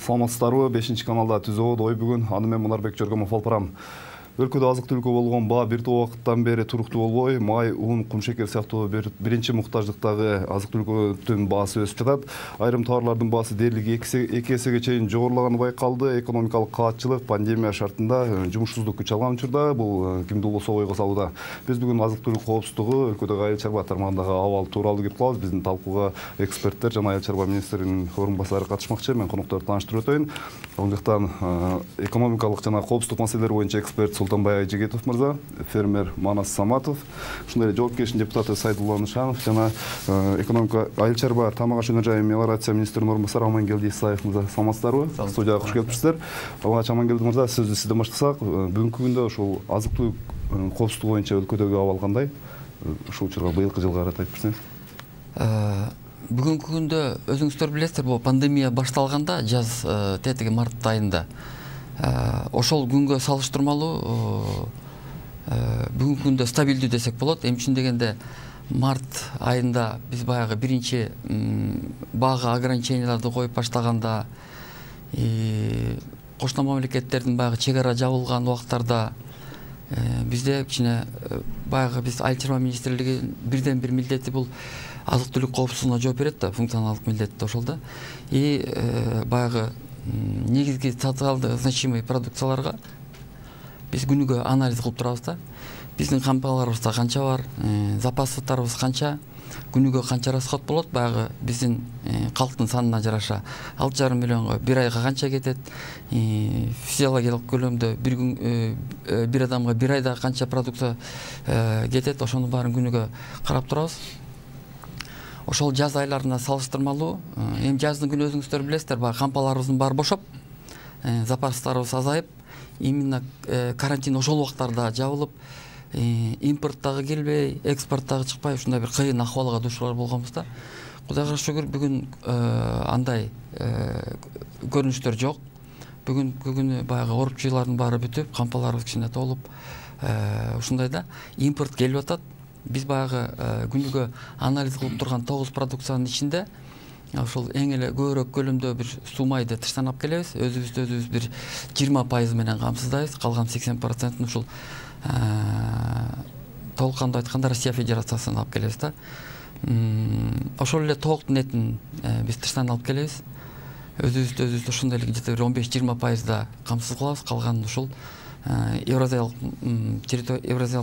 Саламатсыздарбы? 5-каналда түзөө ой бүгүн аны мен Мунарбек Жөргөмов алып барам. Өлкөдө азык-түлүккө болгон баа бир топ убакыттан бери туруктуу болбой, май, un, кумшекер сыяктуу биринчи муктаждыктагы азык-түлүктүн баасы өсүп жатат. Айрым товарлардын баасы дээрлиги 2 эсеге чейин жогорулаганы байкалды. Экономикалык каатчылык пандемия шартында жумушсуздук күч алган учурда бул кимди болбосо ойго салууда. Биз бүгүн азык-түлүк коопсуздугу, өлкөдөгү айыл чарба тармагындагы абал тууралуу кеп калабыз. Биздин талкууга эксперттер жана айыл чарба министринин орун басары катышмакчы. Мен конокторду тааныштырып өтөйүн. Ал жактан экономикалык жана коопсуздук маселелери боюнча эксперт Султанбай Айжигитов мырза, фермер Манас Саматов, ушундай жоопкерчиликтин депутаты Сайдулла Нышанов жана экономика айыл чарба тамак аш өнөр жайы мелиорация министринин орун басары Амангелди Исаев мырза, саламатсыздарбы? Студияга кош келипсиздер. Алгач Амангелди мырза, сөздү сизден баштасак, бүгүнкү күндө ушул азык-түлүк коопсуздугу боюнча өлкөдөгү абал кандай? Ушул учурга быйылкы жылга карата айтып берсеңиз. Бүгүнкү күндө өзүңүздөр билесиздер, бул пандемия башталганда жаз тетиги март айында ошол күнгө салыштырмалуу бүгүнкү күндө стабилдүү десек болот. Эми үчүн дегенде март айында биз баягы биринчи баага ограниченияларды коюп баштаганда кошуна мамлекеттердин баягы чек ара жабылган убактарда бизде кичине баягы биз айыл чарба министрлиги бирден бир милдети бул азык-түлүк коопсуздугуна жооп берет да, функционалдык милдети ошол да. Баягы негизги социалдык значимый продукцияларга биз күнүгө анализ кылып турабыз да. Биздин кампаларыбызда канча бар, запастарыбыз канча, күнүгө канча расход болот, баягы биздин калктын санына жараша 6,5 миллионго бир айга канча кетет, физиологиялык көлөмдө бир адамга бир айда канча продукция кетет, ошонун баарын күнүгө карап турабыз. Ошол жаз айларына салыштырмалуу, эми жаздын күнү өзүңүздөр билесиздер, баягы кампаларыбыздын баары бошоп, запастарыбыз азайып, именно карантин ошол убактарда жабылып, импорт дагы келбей, экспорт дагы чыкпай, ушундай бир кыйын акыбалга дуушар болгонбуз да. Кудайга шүгүр, бүгүн андай көрүнүштөр жок. Бүгүнкү күнү баягы орупчуйлардын баары бүтүп, кампаларыбыз кичине толуп, ушундай да. Импорт келип атат. Биз баягы күнүгө анализ кылып турган 9 продукциянын ичинде ошол эң эле көбүрөөк көлөмдө бир суу майды тыштан алып келебиз. Өзүбүз бир 20% менен камсыздайбыз. Калган 80%-ын ушул толуккандуу айтканда Россия Федерациясынан алып келебиз да. Ошол эле тооктун этин биз тыштан алып келебиз. Өзүбүз ошондой эле где-то 15-20% да камсыз кылабыз. Калганын ушул Евразиялык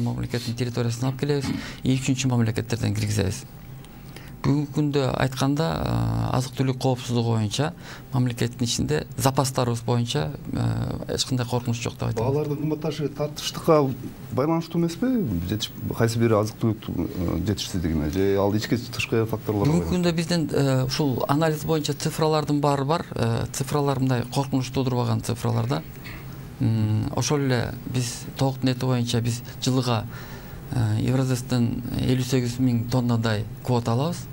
мамлекеттин территориясынан алып келебиз, и үчүнчү мамлекеттерден киргизебиз. Бүгүнкү күндө айтканда азык-түлүк коопсуздугу боюнча мамлекеттин ичинде запастарыбыз боюнча эч кандай коркунуч жок деп айта алам. Баалардын кымбатташы тартыштыкка байланыштуу эмеспи? Кайсы бир азык-түлүк жетишсиздигине же ал ички тышкы факторлор? Бүгүнкү күндө биздин ушул анализ боюнча цифралардын баары бар. Цифралар мындай коркунуч туудурбаган цифралар да. Ошол эле биз тооктун эти боюнча биз жылыга Евразестен 58.000 тоннадай квота алабыз.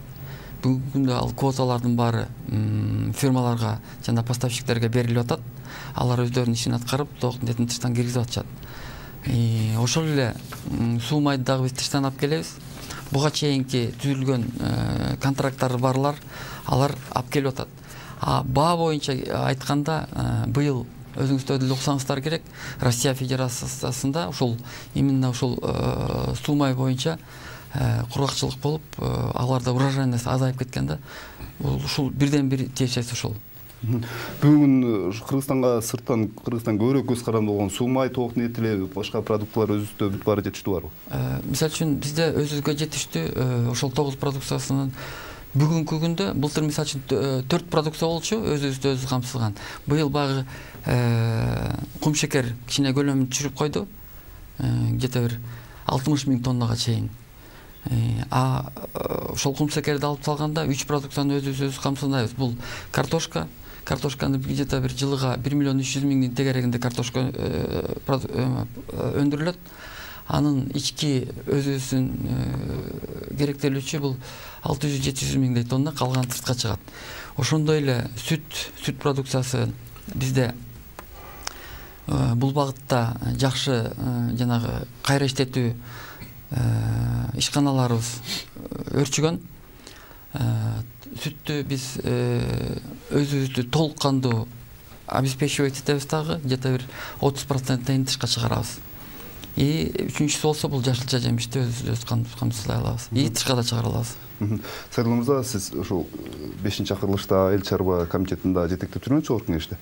Бүгүнкү күндө ал квоталардын баары фирмаларга жана поставщиктерге берилип атат. Алар өздөрүнүн ишин аткарып, тооктун этин тыштан киргизип атышат. Ошол эле суу майды дагы биз тыштан алып келебиз. Буга чейинки түзүлгөн контракттары барлар, алар алып келип атат. Баа боюнча айтканда быйыл өзүңүздөр деле уксаңыздар керек, Россия Федерациясында ушул именно ушул суу май боюнча кургакчылык болуп, аларда урожайность азайып кеткен да. Ушул бирден бир тиешеси ушул. Бүгүн Кыргызстанга сырттан көбүрөөк көз каранды болгон суу май, тооктун эти эле башка продуктылар өзүбүздө бүт баары жетиштүү барбы? Мисалы үчүн бизде өзүбүзгө жетиштүү ошол 9 продукциясынын бүгүнкү күндө былтыр мисалы үчүн 4 продукция болчу, өзүбүздү камсызган. Быйыл багы кумшекер кичине көлөмүн түшүрүп койду. Где-то бир 60.000 тоннага чейин. Ошол кумшекерди алып салганда 3 продукцияны өзүбүз камсыздайбыз. Бул картошка. Картошканы где-то бир жылыга 1.300.000 тегерегинде картошка өндүрүлөт. Анын ички өзүбүздүн керектелүүчү бул 600-700.000 тонна, калган сыртка чыгат. Ошондой эле сүт продукциясы бизде бул багытта жакшы жанагы кайра иштетүү ишканаларыбыз өрчүгөн. Сүттү биз өзүбүздү толук кандуу обеспечивать этебиз дагы, где-то бир 30%-тен тышка чыгарабыз. И үчүнчүсү болсо бул жашылча жемишти өзүбүз камсыздай алабыз. И тышка да чыгара алабыз. Сайрыл мырза, сиз ошол 5-акырылышта эл чарба комитетинде жетектеп жүргөн чогорку кеңеште.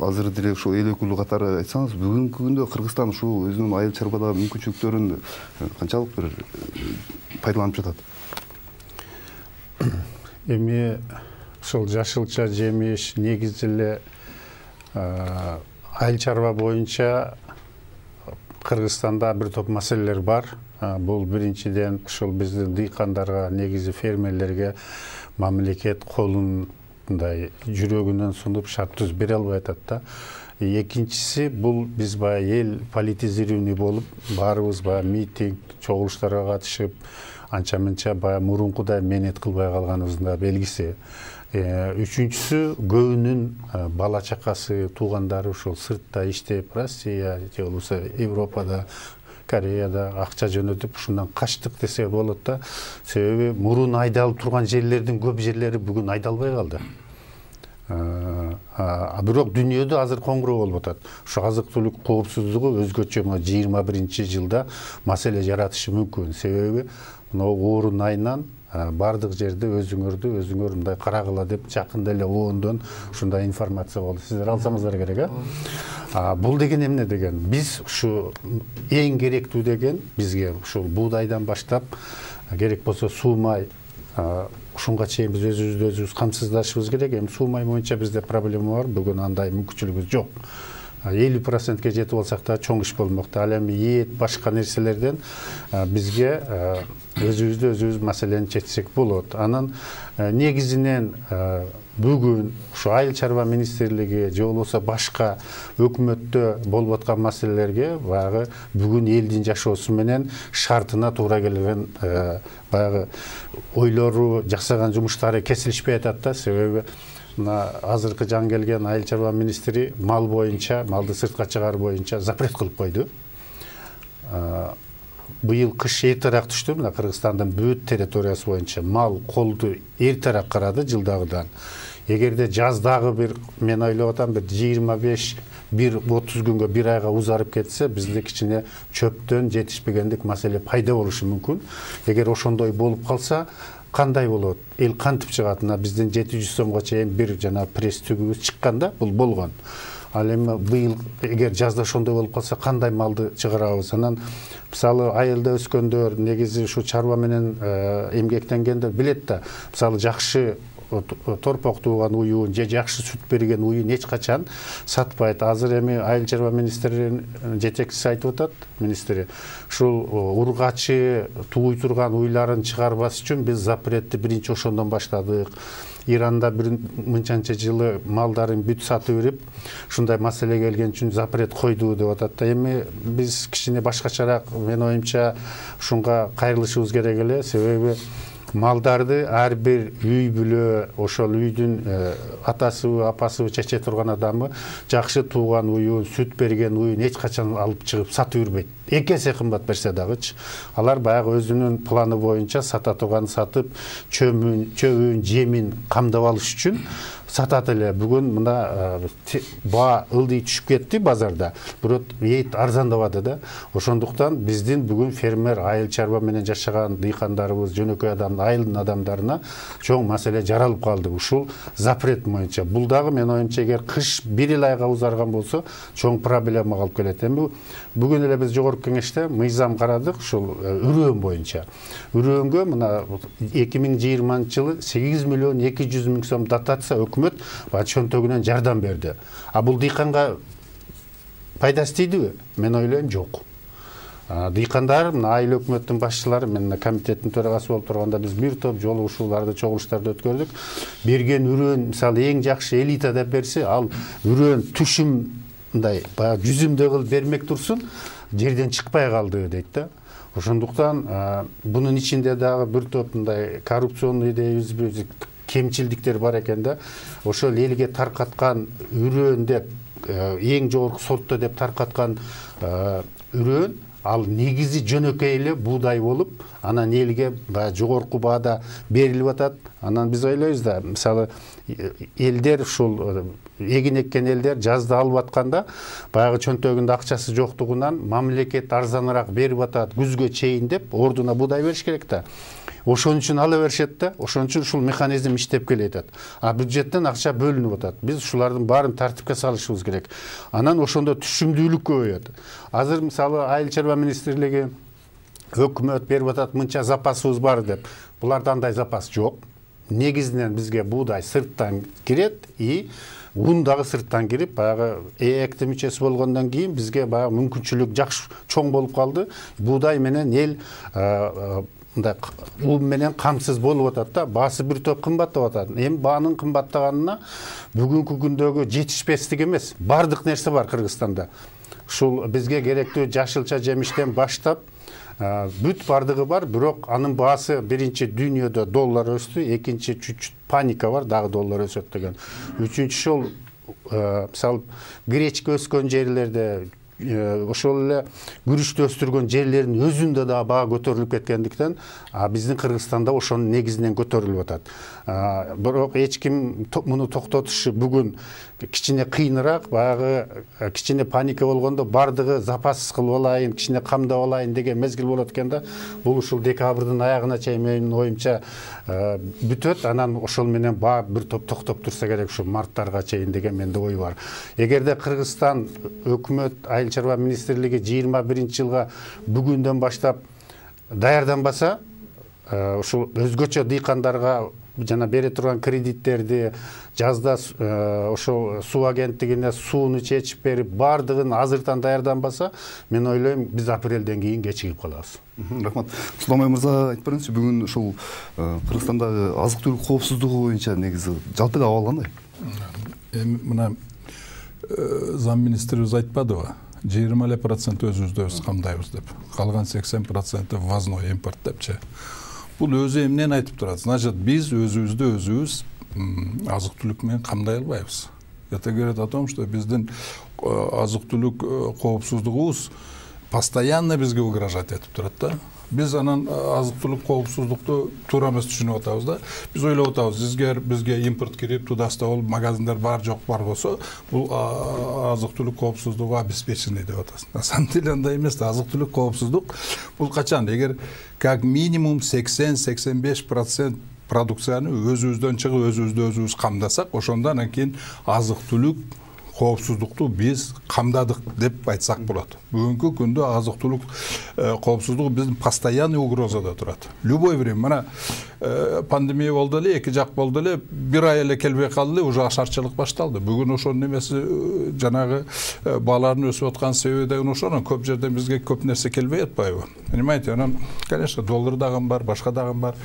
Азыр деле ушул эл өкүлү катары айтсаңыз, бүгүнкү күндө Кыргызстан ушул өзүнүн айыл чарбадагы мүмкүнчүлүктөрүн канчалык бир пайдаланып жатат? Эми ушул жашылча жемиш негизи эле айыл чарба боюнча Кыргызстанда бир топ маселелер бар. Бул биринчиден ушул биздин дыйкандарга, негизи фермерлерге мамлекет колундай жүрөгүнөн сунуп шарт түз бере албай атат да. Экинчиси бул биз баягы эл политизированный болуп, баарыбыз баягы митинг, чогулуштарга катышып, анча-мынча баягы мурункудай мээнет кылбай калганыбыздын да белгиси. Үчүнчүсү көбүнүн бала чакасы, туугандары ушул сыртта иштеп, Россия же болбосо Европада, Кореяда акча жөнөтүп, ушундан качтык десе болот да. Себеби мурун айдалып турган жерлердин көп жерлери бүгүн айдалбай калды. Бирок дүйнөдө азыр коңгуроо болуп атат. Ушу азык-түлүк коопсуздугу өзгөчө 21-жылда маселе жаратышы мүмкүн. Себеби оорун айынан бардык жерде өзүңөр мындай карагыла деп жакында эле оондон ушундай информация болду. Сиздер алсаңыздар керек, Бул деген эмне деген? Биз ушу эң керектүү деген бизге ушул буудайдан баштап керек болсо суу май, ушунга чейин биз өзүбүздү камсыздашыбыз керек. Эми суу май боюнча бизде проблема бар. Бүгүн андай мүмкүнчүлүгүбүз жок. 50%-ке жетип алсак да чоң иш болмокто. Ал эми эт, башка нерселерден бизге өзүбүз маселени чечсек болот. Анан негизинен бүгүн ушу айыл чарба министрлиги же болбосо башка өкмөттө болуп аткан маселелерге баягы бүгүн элдин жашоосу менен шартына туура келген баягы ойлору, жасаган жумуштары кесилишпей атат да. Себеби азыркы жаңы келген айыл чарба министри мал боюнча, малды сыртка чыгаруу боюнча запрет кылып койду. Быйыл кыш эртерээк түштү. Мына Кыргызстандын бүт территориясы боюнча мал колду эртерээк карады жылдагыдан. Эгерде жаздагы бир, мен ойлоп атам, бир 25-30 күнгө, бир айга узарып кетсе, бизде кичине чөптөн жетишпегендик маселе пайда болушу мүмкүн. Эгер ошондой болуп калса, кандай болот? Эл кантип чыгат? Биздин 700 сомго чейин бир жана пресс түгүбүз чыкканда бул болгон. Ал эми быйыл эгер жазда ошондой болуп калса, кандай малды чыгарабыз? Анан мисалы айылда өскөндөр, негизи ушу чарба менен эмгектенгендер билет да. Мисалы жакшы торпок тууган уюун же жакшы сүт берген уюн эч качан сатпайт. Азыр эми айыл чарба министринин жетекчиси айтып атат, министри, ушул ургачы тууй турган уйларын чыгарбас үчүн биз запретти биринчи ошондон баштадык. Иранда бир мынчанча жылы малдарын бүт сатып берип, ушундай маселе келген үчүн запрет койду деп атат да. Эми биз кичине башкачараак, мен оюмча, ушунга кайрылышыбыз керек эле. Себеби малдарды ар бир үй бүлө, ошол үйдүн атасыбы, апасыбы, чече турган адамы жакшы тууган уюн, сүт берген уюн эч качан алып чыгып сатып жүрбөйт. Эки эсе кымбат берсе дагычы. Алар баягы өзүнүн планы боюнча сата турган сатып, чөбүн, жемин камдап алыш үчүн сатат эле. Бүгүн мына баа ылдый түшүп кетти базарда. Бирок эт арзандабады да. Ошондуктан биздин бүгүн фермер, айыл чарба менен жашаган дыйкандарыбыз, жөнөкөй адам, айылдын адамдарына чоң маселе жаралып калды. Ушул запрет боюнча. Бул дагы мен оюмча, эгер кыш бир айга узарган болсо, чоң проблема калып келет. Эми бүгүн эле биз жогорку кеңеште мыйзам карадык, ушул үрөөн боюнча. Үрөөнгө мына 2020 жылы 8.200.000 сом дотация өкмөт чөнтөгүнөн жардам берди. А бул дыйканга пайдасы тийдиби? Мен ойлойм, жок. Дыйкандар, айыл өкмөттүн башчылары, мен комитеттин төрагасы болуп турганда биз бир топ жолугушууларды, чогулуштарды өткөрдүк. Берген үрөөн, мисалы эң жакшы элита деп берсе, ал үрөөн түшүм мындай баягы жүзүмдөй кылып бермек турсун, жерден чыкпай калды дейт да. Ошондуктан бунун ичинде дагы бир топ мындай коррупционный кемчилдиктер бар экен да. Ошол элге таркаткан үрөөн деп, эң жогорку сотто деп таркаткан үрөөн, ал негизи жөнөкөй эле буудай болуп, анан элге жогорку баада берилип атат. Анан биз ойлойбуз да, мисалы элдер ушул эгин эккен элдер жазды алып атканда баягы чөнтөгүндө акчасы жоктугунан мамлекет арзаныраак берип атат күзгө чейин деп ордуна буудай бериш керек да. Ошон үчүн ала беришет да, ошон үчүн ушул механизм иштеп келе атат. А бюджеттен акча бөлүнүп атат. Биз ушулардын баарын тартипке салышыбыз керек. Анан ошондо түшүмдүүлүк көбөйөт. Азыр мисалы Айыл чарба министрлиги өкмөт берип атат, мынча запасыбыз бар деп. Буларда андай запас жок. Негизинен бизге буудай сырттан кирет и ун дагы сырттан кирип, баягы ЭЭКТин мүчөсү болгондон кийин бизге баягы мүмкүнчүлүк жакшы чоң болуп калды. Буудай менен эл ун менен камсыз болуп атат да, баасы бир топ кымбаттап атат. Эми баанын кымбаттаганына бүгүнкү күндөгү жетишпестик эмес, бардык нерсе бар Кыргызстанда. Ушул бизге керектүү жашылча жемиштен баштап бүт бардыгы бар, бирок анын баасы биринчи дүйнөдө доллар өстү, экинчи чуть-чуть паника бар, дагы доллар өсөт деген. Үчүнчү ошол мисалы гречка өскөн жерлерде, ошол эле күрүчтү өстүргөн жерлердин өзүндө да баа көтөрүлүп кеткендиктен, биздин Кыргызстанда ошонун негизинен көтөрүлүп атат. Бирок эч ким муну токтотушу бүгүн кичине кыйыныраак, баягы кичине паника болгондо бардыгы запас кылып алайын, кичине камдап алайын деген мезгил болот экен да. Бул ушул декабрдын аягына чейин менин оюмча бүтөт, анан ошол менен баа бир топ токтоп турса керек, ушу марттарга чейин деген менде ой бар. Эгерде Кыргызстан өкмөт Айыл чарба министрлиги 21 жылга бүгүндөн баштап даярданбаса, ушул өзгөчө дыйкандарга жана бере турган кредиттерди жазда ошол суу агенттигине сууну чечип берип, бардыгын азыртан даярданбаса, мен ойлойм биз апрелден кийин кечигип калабыз. Рахмат. Султанбай мырза, айтып бериңизчи, бүгүн ушул Кыргызстандагы азык-түлүк коопсуздугу боюнча негизи жалпы абал кандай? Эми мына зам министрибиз айтпадыбы? 20% өзүбүздө камдайбыз деп. Калган 80% ввозной импорт депчи. Бул өзү эмнени айтып турат? Значит, биз өзүбүздү өзүбүз азык-түлүк менен камдай албайбыз. Это говорит о том, что биздин азык-түлүк коопсуздугубуз постоянно бизге угрожать этип турат да. Биз анан азык-түлүк коопсуздукту туура эмес түшүнүп атабыз да. Биз ойлоп атабыз, бизге импорт кирип, тудашта болуп, магазиндар бар жок бар болсо, бул азык-түлүк коопсуздугу обеспеченный деп атабыз. На самом деле андай эмес да. Азык-түлүк коопсуздук бул качан? Эгер как минимум 80-85% продукцияны өзүбүздөн чыгып, өзүбүз камдасак, ошондо анан кийин азык-түлүк коопсуздукту биз камдадык деп айтсак болот. Бүгүнкү күндө азык-түлүк коопсуздугу биздин постоянный угрозада турат. Любой время, мына пандемия болду эле, эки жак болду эле, бир ай эле келбей калды эле, уже ашарчылык башталды. Бүгүн ошонун эмеси жанагы баалардын өсүп аткан себеби деген ошону, көп жерден бизге көп нерсе келбей атпайбы? Понимаете, анан конечно доллар дагы бар, башка дагы бар.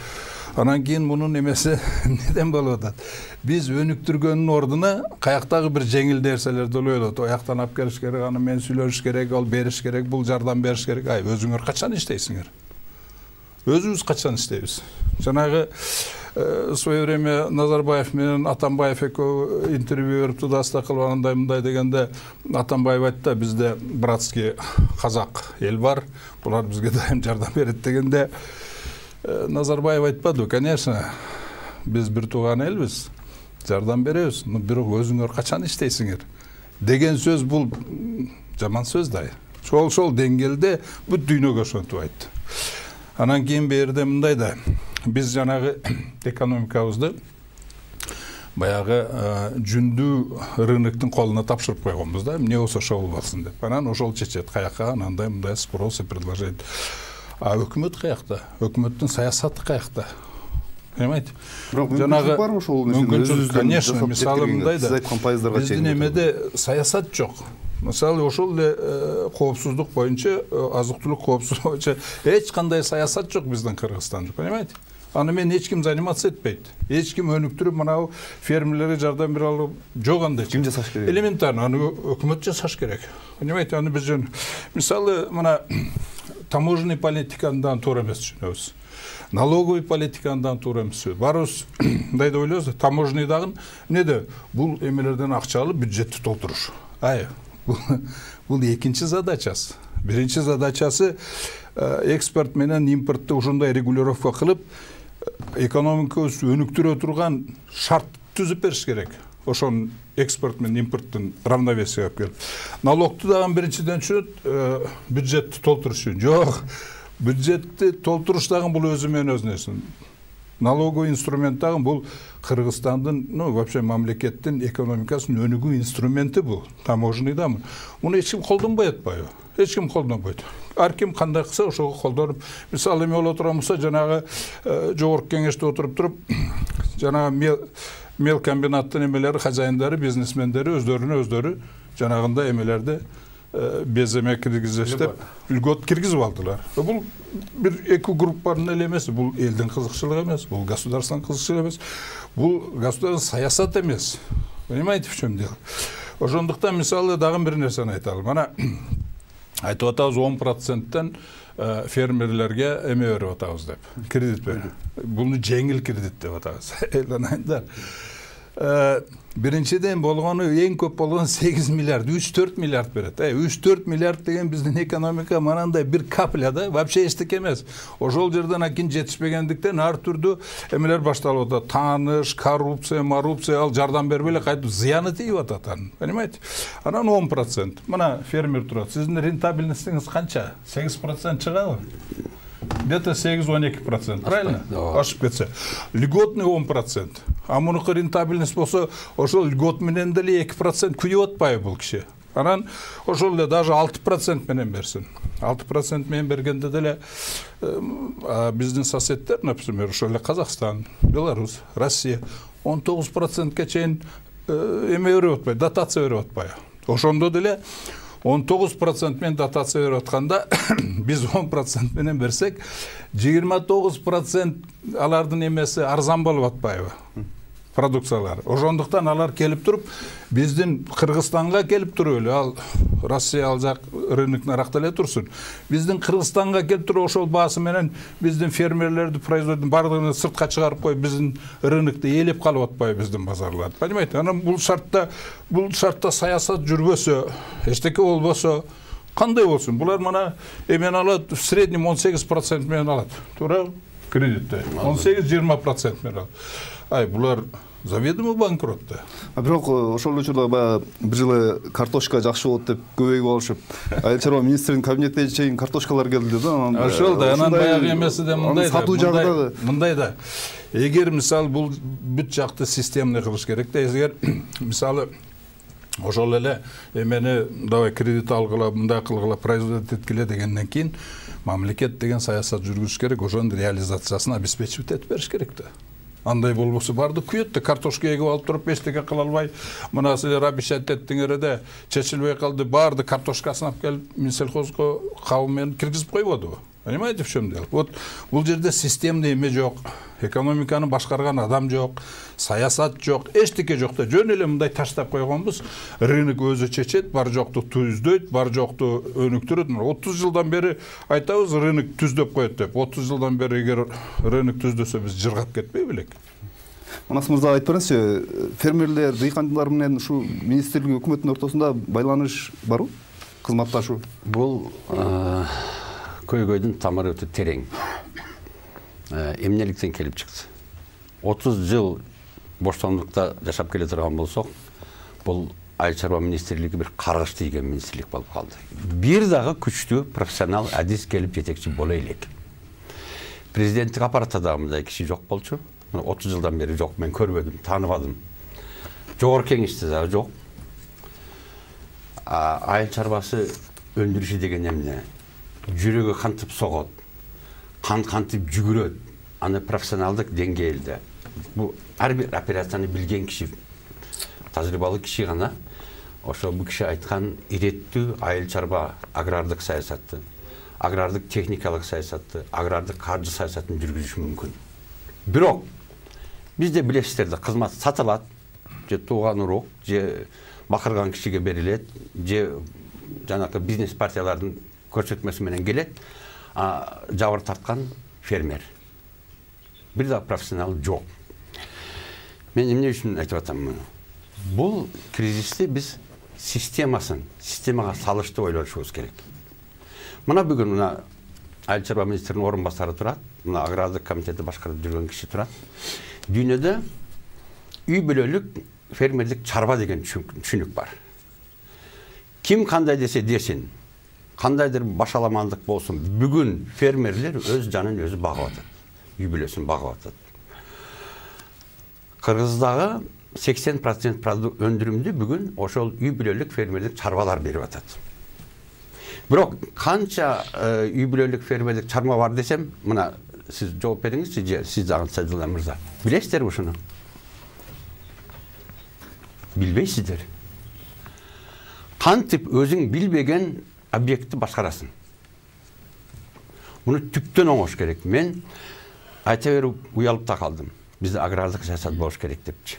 Анан кийин мунун эмеси неден болуп атат? Биз өнүктүргөндүн ордуна каяктагы бир жеңил нерселерди ойлойт. Аяктан алып келиш керек, аны мен сүйлөшүш керек, ал бериш керек, бул жардам бериш керек. Ай, өзүңөр качан иштейсиңер? Өзүбүз качан иштейбиз? Жанагы свое время Назарбаев менен Атамбаев экөө интервью берип тудасты кылып андай мындай дегенде, Атамбаев айтты, бизде братский казак эл бар, булар бизге дайым жардам берет дегенде, Назарбаев айтпады, конечно, биз бир тууган элбиз, жардам беребиз, но бирок өзүңөр качан иштейсиңер деген сөз бул жаман сөз да. Ошол деңгээлде бүт дүйнөгө ошентип айтты. Анан кийин берде мындай да, биз жанагы экономикабызды баягы жүндүү рыноктун колуна тапшырып койгонбуз да, эмне болсо ошол болсун деп. Анан ошол чечет, каяка андай мындай спрос и предложение. А өкмөт каякта? Өкмөттүн саясаты каякта? Понимаете? Жанагы бар ошол мүмкүнчүлүк, конечно, мисалы мындай да. Сиз айткан пайыздарга чейин. Биздин эмеде саясат жок. Мисалы ошол эле коопсуздук боюнча, азык-түлүк коопсуздугу боюнча эч кандай саясат жок биздин Кыргызстанда, понимаете? Аны мен эч ким заниматься этпейт. Эч ким өнүктүрүп, манабу фермерлерге жардам бере алып жок андай. Ким жасаш керек? Элементарно, аны өкмөт жасаш керек. Понимаете, аны биз мисалы мына таможенный политикадан туура эмес түшүнөбүз. Налоговый политикадан туура эмес. Барыбыз мындай деп ойлойбуз, таможенный дагы эмнеде? Бул эмелерден акча алып бюджетти толтуруш. Бул экинчи задачасы. Birinchi задачасы экспорт менен импортты ушундай регулировка кылып, экономикабызды өнүктүрө турган шарт түзүп бериш керек. Ошон экспорт менен импорттун равновесие алып келип. Налогту дагы биринчиден түшүнөт, бюджетти толтуруш үчүн. Жок, бюджетти толтуруш дагы бул өзү менен өзүнө. Налоговый инструмент дагы бул Кыргызстандын, вообще мамлекеттин экономикасынын өнүгүү инструменти бул. Таможенный да. Муну эч ким колдонбой атпайбы? Эч ким колдонбойт. Ар ким кандай кылса ошого колдонуп, мисалы эме боло турганбызса, жанагы жогорку кеңеште отуруп туруп, жанагы мел комбинаттын эмелери, хозяиндары, бизнесмендери өздөрүнө жанагындай эмелерди беземе киргизиштеп, льгот киргизип алдылар. Бул бир эки группанын эле эмес, бул элдин кызыкчылыгы эмес, бул государственный кызыкчылыгы эмес, бул государственный саясат эмес. Понимаете, в чем дело? Ошондуктан мисалы дагы бир нерсени айталым. Мана айтып атабыз 10%-тен фермерлерге эме берип атабыз деп. Кредит берип. Буну жеңил кредит деп атабыз. Эланайдар. Биринчиден болгону эң көп болгон 8 миллиард, 3-4 миллиард берет. 3-4 миллиард деген биздин экономика манандай бир капля да, вообще эчтеке эмес. Ошол жерден акин жетишпегендиктен ар түрдүү эмелер башталып атат. Тааныш, коррупция, ал жардам бербей эле кайтып зыяны тийип атат анын. Понимаете? Анан 10%. Мына фермер турат. Сиздин рентабельностиңиз канча? 8% чыгабы? Где-то 8-12%, правильно? Ашып кетсе. Льготный 10%. А мунуку рентабельность болсо, ошол льгот менен деле 2% күйүп атпайбы бул киши. Анан ошол эле даже 6% менен берсин. 6% менен бергенде деле биздин соседтер, например, ошол эле Казакстан, Беларусь, Россия 19%ке чейин эме берип атпайбы, дотация берип атпайбы. Ошондо деле 19% менен дотация берип атканда биз 10% менен берсек 29% алардын эмеси арзан болуп атпайбы? Продукциялар. Ошондуктан алар келип туруп, биздин Кыргызстанга келип туруп эле, ал Россия ал жак рынок наракта эле турсун. Биздин Кыргызстанга келип туруп ошол баасы менен биздин фермерлерди, производитель бардыгын сыртка чыгарып коюп, биздин рынокто ээлеп калып атпайбы биздин базарлар. Понимаете? Анан бул шартта саясат жүрбөсө, эчтеке болбосо, кандай болсун? Булар мана эмен алат, в среднем 18% менен алат. Туура? Кредитте. 18-20% менен алат. Булар заведомо банкротта. Бирок ошол учурда баягы бир жылы картошка жакшы болот деп көбөйүп алышып, айыл чарба министринин кабинетине чейин картошкалар келди да. Ошол да, анан баягы эмеси да мындай да. Эгер мисалы бул бүт жакты системный кылыш керек да, эгер мисалы ошол эле эмени давай кредит алгыла, мындай кылгыла, производить эткиле дегенден кийин мамлекет деген саясат жүргүзүш керек, ошонун реализациясын обеспечивать этип бериш керек да. Андай болбосо барды күйөт да, картошка эгип алып туруп эчтеке кыла албай, мына силер обещать эттиңер да, чечилбей калды, барды картошкасын алып келип Минсельхозго кабыл менен киргизип койбодубу? Понимаете, в чем дело? Вот бул жерде системный эме жок, экономиканы башкарган адам жок, саясат жок, эчтеке жок да, жөн эле мындай таштап койгонбуз, рынок өзү чечет, бар жокту түздөйт, бар жокту өнүктүрөт. 30 жылдан бери айтабыз рынок түздөп коет деп. 30 жылдан бери эгер рынок түздөсө биз жыргап кетпей белек. Манас мырза айтып бериңизчи, фермерлер, дыйканчылар менен ушу министрлик өкмөттүн ортосунда байланыш барбы? Кызматташуу? Бул көйгөйдүн тамыры өтө терең. Эмнеликтен келип чыкты. 30 жыл боштондукта жашап келе турган болсок, бул айыл чарба министрлиги бир каргыш тийген министрлик болуп калды. Бир дагы күчтүү профессионал адис келип жетекчи боло элек. Президенттик аппаратта да мындай киши жок болчу. 30 жылдан бери жок, мен көрбөдүм, тааныбадым. Жогорку кеңеште да жок. Айыл чарбасы өндүрүшү деген эмне? Жүрөгү кантип согот, кантип жүгүрөт, аны профессионалдык деңгээлде. Бул ар бир операцияны билген киши, тажрыйбалуу киши гана ошо бул киши айткан иреттүү айыл чарба агрардык саясатты, агрардык техникалык саясатты, агрардык каржы саясатын жүргүзүш мүмкүн. Бирок бизде билесиздер да, кызмат сатылат, же тууган урук, же бакырган кишиге берилет, же жанакы бизнес партиялардын көрсөтмөсү менен келет, жабыр тарткан фермер. Бир да профессионал жок. Мен эмне үчүн айтып атам муну? Бул кризисти биз системага салыштуу ойлошубуз керек. Мына бүгін мына Айыл чарба министрінің орынбасары тұрады, мына аграрлық комитеті башқарып жүрген кіші тұрады. Дүниеде үй бүлөлік фермерлік чарба деген түсінік бар. Ким қандай десе десін, қандайдыр башаламандық болсын, бүгін фермерлер өз жанын өзі бағып атады, үй бүлесін бағып атады. Қырғыздағы 80% өндірімді бүгін ошол үй бүлөлік фермерлік чарбалар беріп атады. Бирок канча үй бүлөлүк фермерлик чарба бар десем, мына сиз жооп бериңизчи, же сиз дагы Сайдулла мырза. Билесиздерби ушуну? Билбейсиздер. Кантип өзүң билбеген объектти башкарасың? Муну түптөн оңош керек. Мен айта берип уялып да калдым. Бизде аграрлык саясат болуш керек депчи.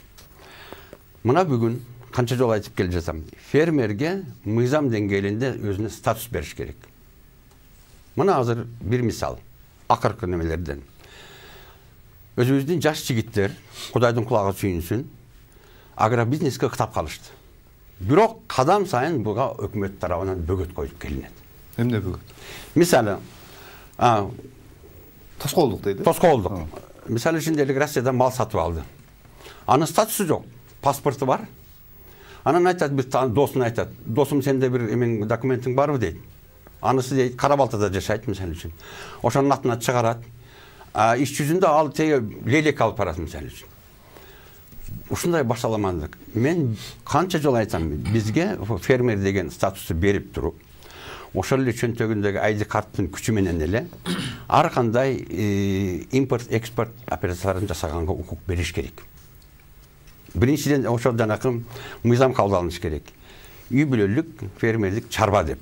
Мына бүгүн канча жол айтып келе жатам. Фермерге мыйзам деңгээлинде өзүнө статус бериш керек. Мына азыр бир мисал, акыркы немелерден. Өзүбүздүн жаш жигиттер, Кудайдын кулагы сүйүнсүн, агробизнеске кытап калышты. Бирок кадам сайын буга өкмөт тарабынан бөгөт коюп келинет. Эмне бөгөт? Мисалы, тоскоолдук дейди. Тоскоолдук. Мисалы үчүн Россиядан мал сатып алды. Анын статусу жок, паспорту бар. Анан айтат, бир досуна айтат, досум сенде бир эмен документиң барбы дейт. Анысы дейт, Кара-Балтада жашайт мисалы үчүн. Ошонун атына чыгарат. Иш жүзүндө ал теге лелек алып барат мисалы үчүн. Ушундай башаламандык. Мен канча жол айтам, бизге фермер деген статусу берип туруп, ошол эле чөнтөгүндөгү ID карттын күчү менен эле ар кандай импорт-экспорт операцияларын жасаганга укук бериш керек. Биринчиден ошол жанакы мыйзам кабыл керек. Үй бүлөлүк фермерлик чарба деп.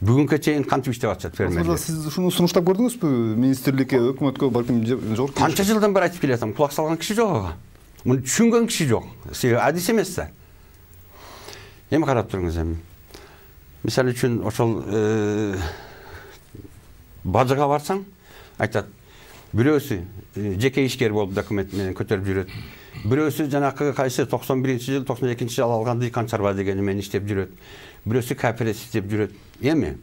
Бүгүнкү чейин кантип иштеп атышат фермерлер? Сиз ушуну сунуштап көрдүңүзбү? Министрликке, өкмөткө, балким жогорку. Канча жылдан бери айтып келатам, кулак салган киши жок ага. Муну түшүнгөн киши жок. Себеби адис эмес да. Эми карап туруңуз эми. Мисалы үчүн ошол бажыга барсаң, айтат, бирөөсү жеке ишкер болуп документ менен көтөрүп жүрөт. Бирөөсү жанакы кайсы 91-жыл, 92-жыл алган дыйкан чарба дегени менен иштеп жүрөт. Бирөөсү кооператив иштеп жүрөт. Эми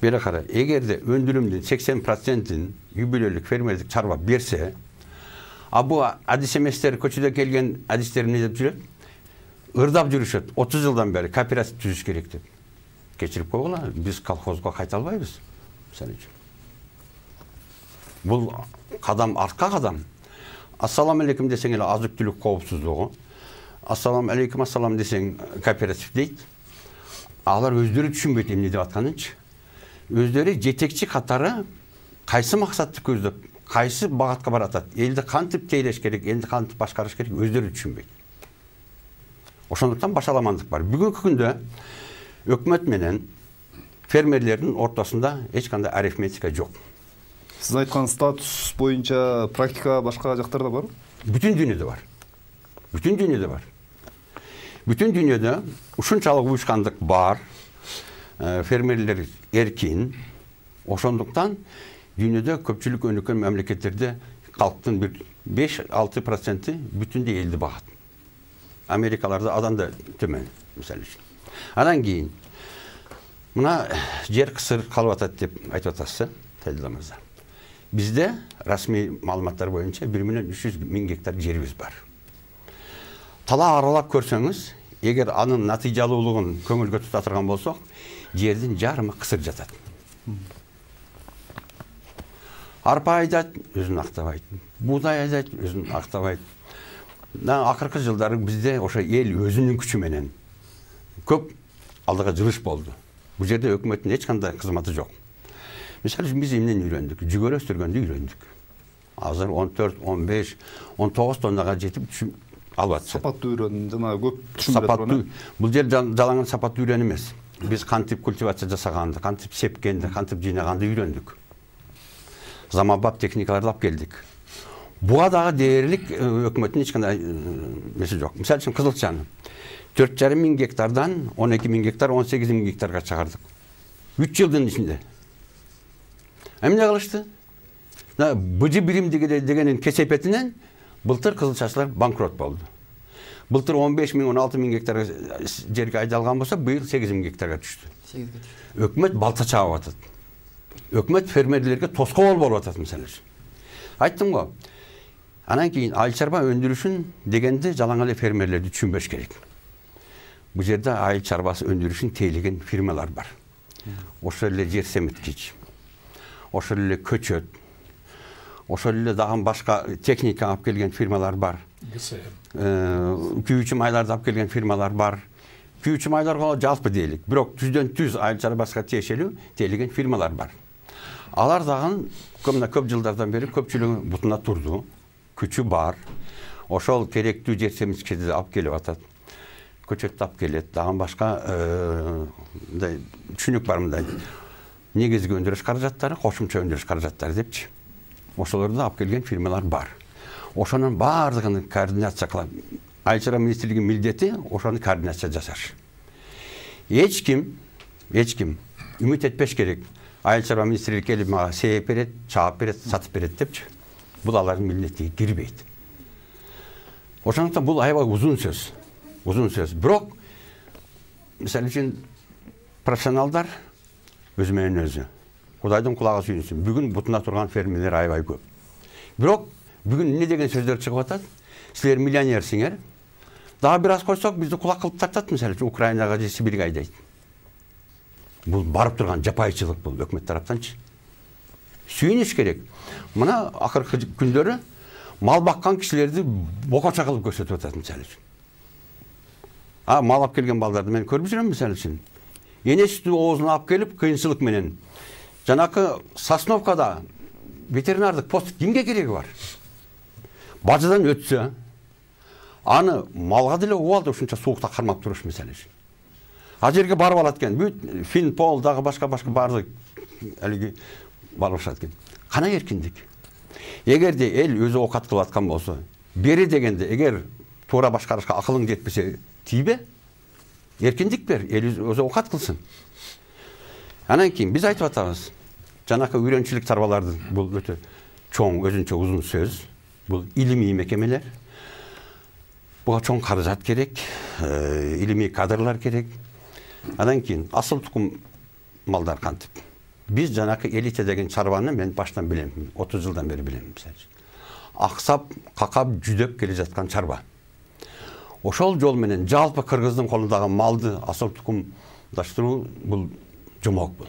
бери кара, эгерде өндүрүмдүн 80%-ин үй бүлөлүк фермерлик чарба берсе, бу адис эместер көчөдө келген адистер эмне деп жүрөт? Ырдап жүрүшөт. 30 жылдан бери кооператив түзүш керек деп. Кечирип койгула, биз колхозго кайта албайбыз. Мисалы үчүн. Бул кадам артка кадам. Ассаламу алейкум десең эле азык-түлүк коопсуздугу. Ассаламу алейкум, ассалам десең кооператив дейт. Алар өздөрү түшүнбөйт эмне деп атканынчы. Өздөрү жетекчи катары кайсы максатты көздөп, кайсы багатка баратат, элди кантип тейлеш керек, элди кантип башкарыш керек, өздөрү түшүнбөйт. Ошондуктан башаламандык бар. Бүгүнкү күндө өкмөт менен фермерлердин ортосунда эч кандай арифметика жок. Сиз айткан статус боюнча практика башка жактарда барбы? Бүтүн дүйнөдө бар. Бүтүн дүйнөдө бар. Бүтүн дүйнөдө ушунчалык уюшкандык бар. Фермерлер эркин. Ошондуктан дүйнөдө көпчүлүк өнүккөн мамлекеттерде калктын бир 5-6% бүтүндөй элди багат. Америкаларда адан да төмөн, мисалы үчүн. Анан кийин мына жер кысыр калып атат деп айтып атасыз, Сайдулла мырза. Бизде расмий маалыматтар боюнча 1.300.000 гектар жерибиз бар. Тала аралап көрсөңүз, эгер анын натыйжалуулугун көңүлгө тута турган болсок, жердин жарымы кысыр жатат. Арпа айдайт, өзүн актабайт. Будай айдайт, өзүн актабайт. Акыркы жылдары бизде ошо эл өзүнүн күчү менен көп алдыга жылыш болду. Бул жерде өкмөттүн эч кандай кызматы жок. Мисалы үчүн биз эмнени үйрөндүк? Жүгөрө өстүргөндү үйрөндүк. Азыр 14, 15, 19 тоннага жетип алып атышат. Сапаттуу үйрөн, жана көп түшүнбөй турган. Бул жер жалаңан сапаттуу үйрөн эмес. Биз кантип культивация жасаганды, кантип сепкенди, кантип жыйнаганды үйрөндүк. Заманбап техникаларды алып келдик. Буга дагы дээрлик өкмөттүн эч кандай нерсе жок. Мисалы үчүн кызылчаны 4,5 гектардан 12.000 гектар, 18.000 гектарга чыгардык. 3 жылдын ичинде. Эмне кылышты? БЖ бирим дегенин кесепетинен былтыр кызылчачылар банкрот болду. Былтыр 15.000-16.000 гектар жерге айдалган болсо, быйыл 8.000 гектарга түштү. Өкмөт балта чабып атат. өкмөт фермерлерге тоскоол болуп атат мисалы үчүн. Айттым го. Анан кийин айыл чарба өндүрүшүн дегенде жалаң эле фермерлерди түшүнбөш керек. Бул жерде айыл чарбасы өндүрүшүн тейлеген фирмалар бар. Ошол эле жер семиткич, ошол эле көчөт, ошол эле дагы башка техника алып келген фирмалар бар. Күйүүчү майларды алып келген фирмалар бар. Күйүүчү майларга жалпы дейлик, бирок түздөн түз айыл чарбасына тиешелүү тейлеген фирмалар бар. Алар дагы көп жылдардан бери көпчүлүгү бутуна турду. Күчү бар. Ошол керектүү жер семиткичти алып келип атат. Көчөттү алып келет, дагы башка түшүнүк бар мындай. Негизги өндүрүш каражаттары, кошумча өндүрүш каражаттары депчи. Ошолорду алып келген фирмалар бар. Ошонун баардыгын координация кылат. Айыл чарба министрлигинин милдети ошону координация жасаш. Эч ким үмүт этпеш керек. Айыл чарба министрлиги келип мага себеп берет, чаап берет, сатып берет депчи. Бул алардын милдетине кирбейт. Ошондуктан бул аябай узун сөз. Бирок мисалы үчүн профессионалдар өзү менен өзү. Кудайдын кулагы сүйүнсүн. Бүгүн бутуна турган фермерлер аябай көп. Бирок бүгүн эмне деген сөздөр чыгып атат? Силер миллионерсиңер. Дагы бир аз койсок бизди кулак кылып тартат мисалы үчүн Украинага же Сибирге айдайт. Бул барып турган жапайчылык бул өкмөт тараптанчы. Сүйүнүш керек. Мына акыркы күндөрү мал баккан кишилерди бокоча кылып көрсөтүп атат мисалы үчүн. Мал алып келген балдарды мен көрүп жүрөм мисалы үчүн. Энести оозуна алып келип кыйынчылык менен жанакы Сосновкада ветеринардык пост кимге кереги бар? Бажыдан өтсө, аны малга деле убалды ушунча суукта кармап туруш мисалы үчүн. А жерге барып алат экен. Бүт Финпол дагы башка баардык алиги барышат экен. Кана эркиндик? Эгерде эл өзү оокат кылып аткан болсо, бери дегенде эгер туура башкарышка акылың жетпесе, тийбе? Эркиндик бер, эл өзү оокат кылсын. Анан кийин биз айтып атабыз. Жанакы үйрөнчүлүк тарбаларды бул өтө чоң, өзүнчө узун сөз. Бул илимий мекемелер. Буга чоң каражат керек, илимий кадрлар керек. Анан кийин асыл тукум малдар кантип. Биз жанакы элита деген чарбаны мен баштан билем, 30 жылдан бери билем. Аксап, какап, жүдөп келе жаткан чарба. Ошол жол менен жалпы кыргыздын колундагы малды асыл тукумдаштыруу бул жомок бул.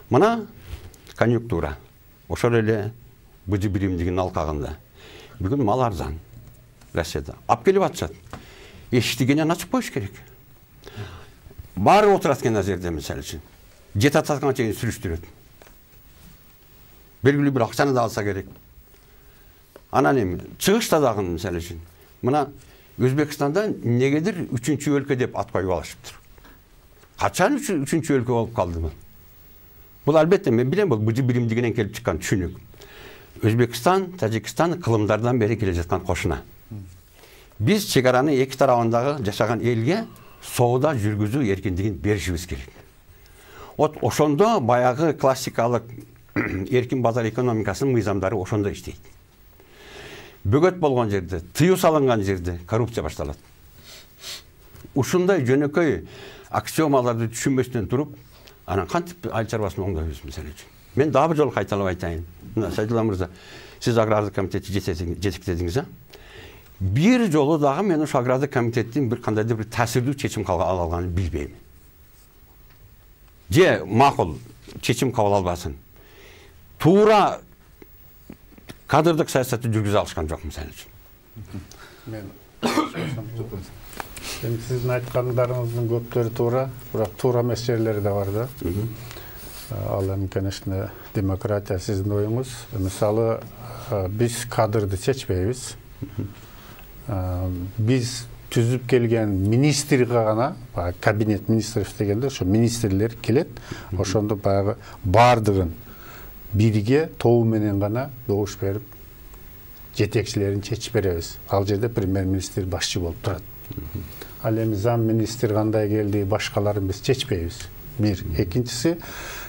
Мына конъюнктура. Ошол эле БЖ биримдигинин алкагында. Бүгүн мал арзан. Россияда. Алып келип атышат. Эшиктигенен ачып коюш керек. Баары отурат экен жерде мисалы үчүн. Жет ататканга чейин сүрүштүрөт. Белгилүү бир акчаны да алса керек. Анан эми чыгышта дагы мисалы үчүн. Мына Өзбекстанда негедир 3-чү өлкө деп ат коюп алышыптыр. Качан 3-чү өлкө болуп калдымы? Бул албетте мен билем, бул БЖ биримдигинен келип чыккан түшүнүк. Өзбекстан, Тажикстан кылымдардан бери келе жаткан кошуна. Биз чек араны эки тарабындагы жашаган элге соода жүргүзүү эркиндигин беришибиз керек. Ошондо баягы классикалык эркин базар экономикасынын мыйзамдары ошондо иштейт. Бөгөт болгон жерде, тыюу салынган жерде коррупция башталат. Ушундай жөнөкөй аксиомаларды түшүнбөстөн туруп, анан кантип айыл чарбасын оңдойбуз мисалы үчүн. Мен дагы бир жолу кайталап айтайын. Мына Сайдулла мырза, сиз агрардык комитетти жетектедиңиз, бир жолу дагы мен ушу агрардык комитеттин бир кандайдыр бир таасирдүү чечим ала алганын билбейм. Же макул чечим кабыл албасын. Туура кадрдык саясатты жүргүзө алышкан жок мисалы үчүн. Эми сиздин айткандарыңыздын көптөрү туура, бирок туура эмес жерлери да бар да. Ал эми, конечно, демократия сиздин оюңуз. Мисалы, биз кадрды чечпейбиз. Биз түзүп келген министрге гана, кабинет министров дегенде, ошо министрлер келет, ошондо баягы бардыгын бирге тобу менен гана добуш берип, жетекчилерин чечип беребиз. Ал жерде премьер-министр башчы болуп турат. Ал эми зам министр кандай келди, башкаларын биз чечпейбиз. Бир. Экинчиси,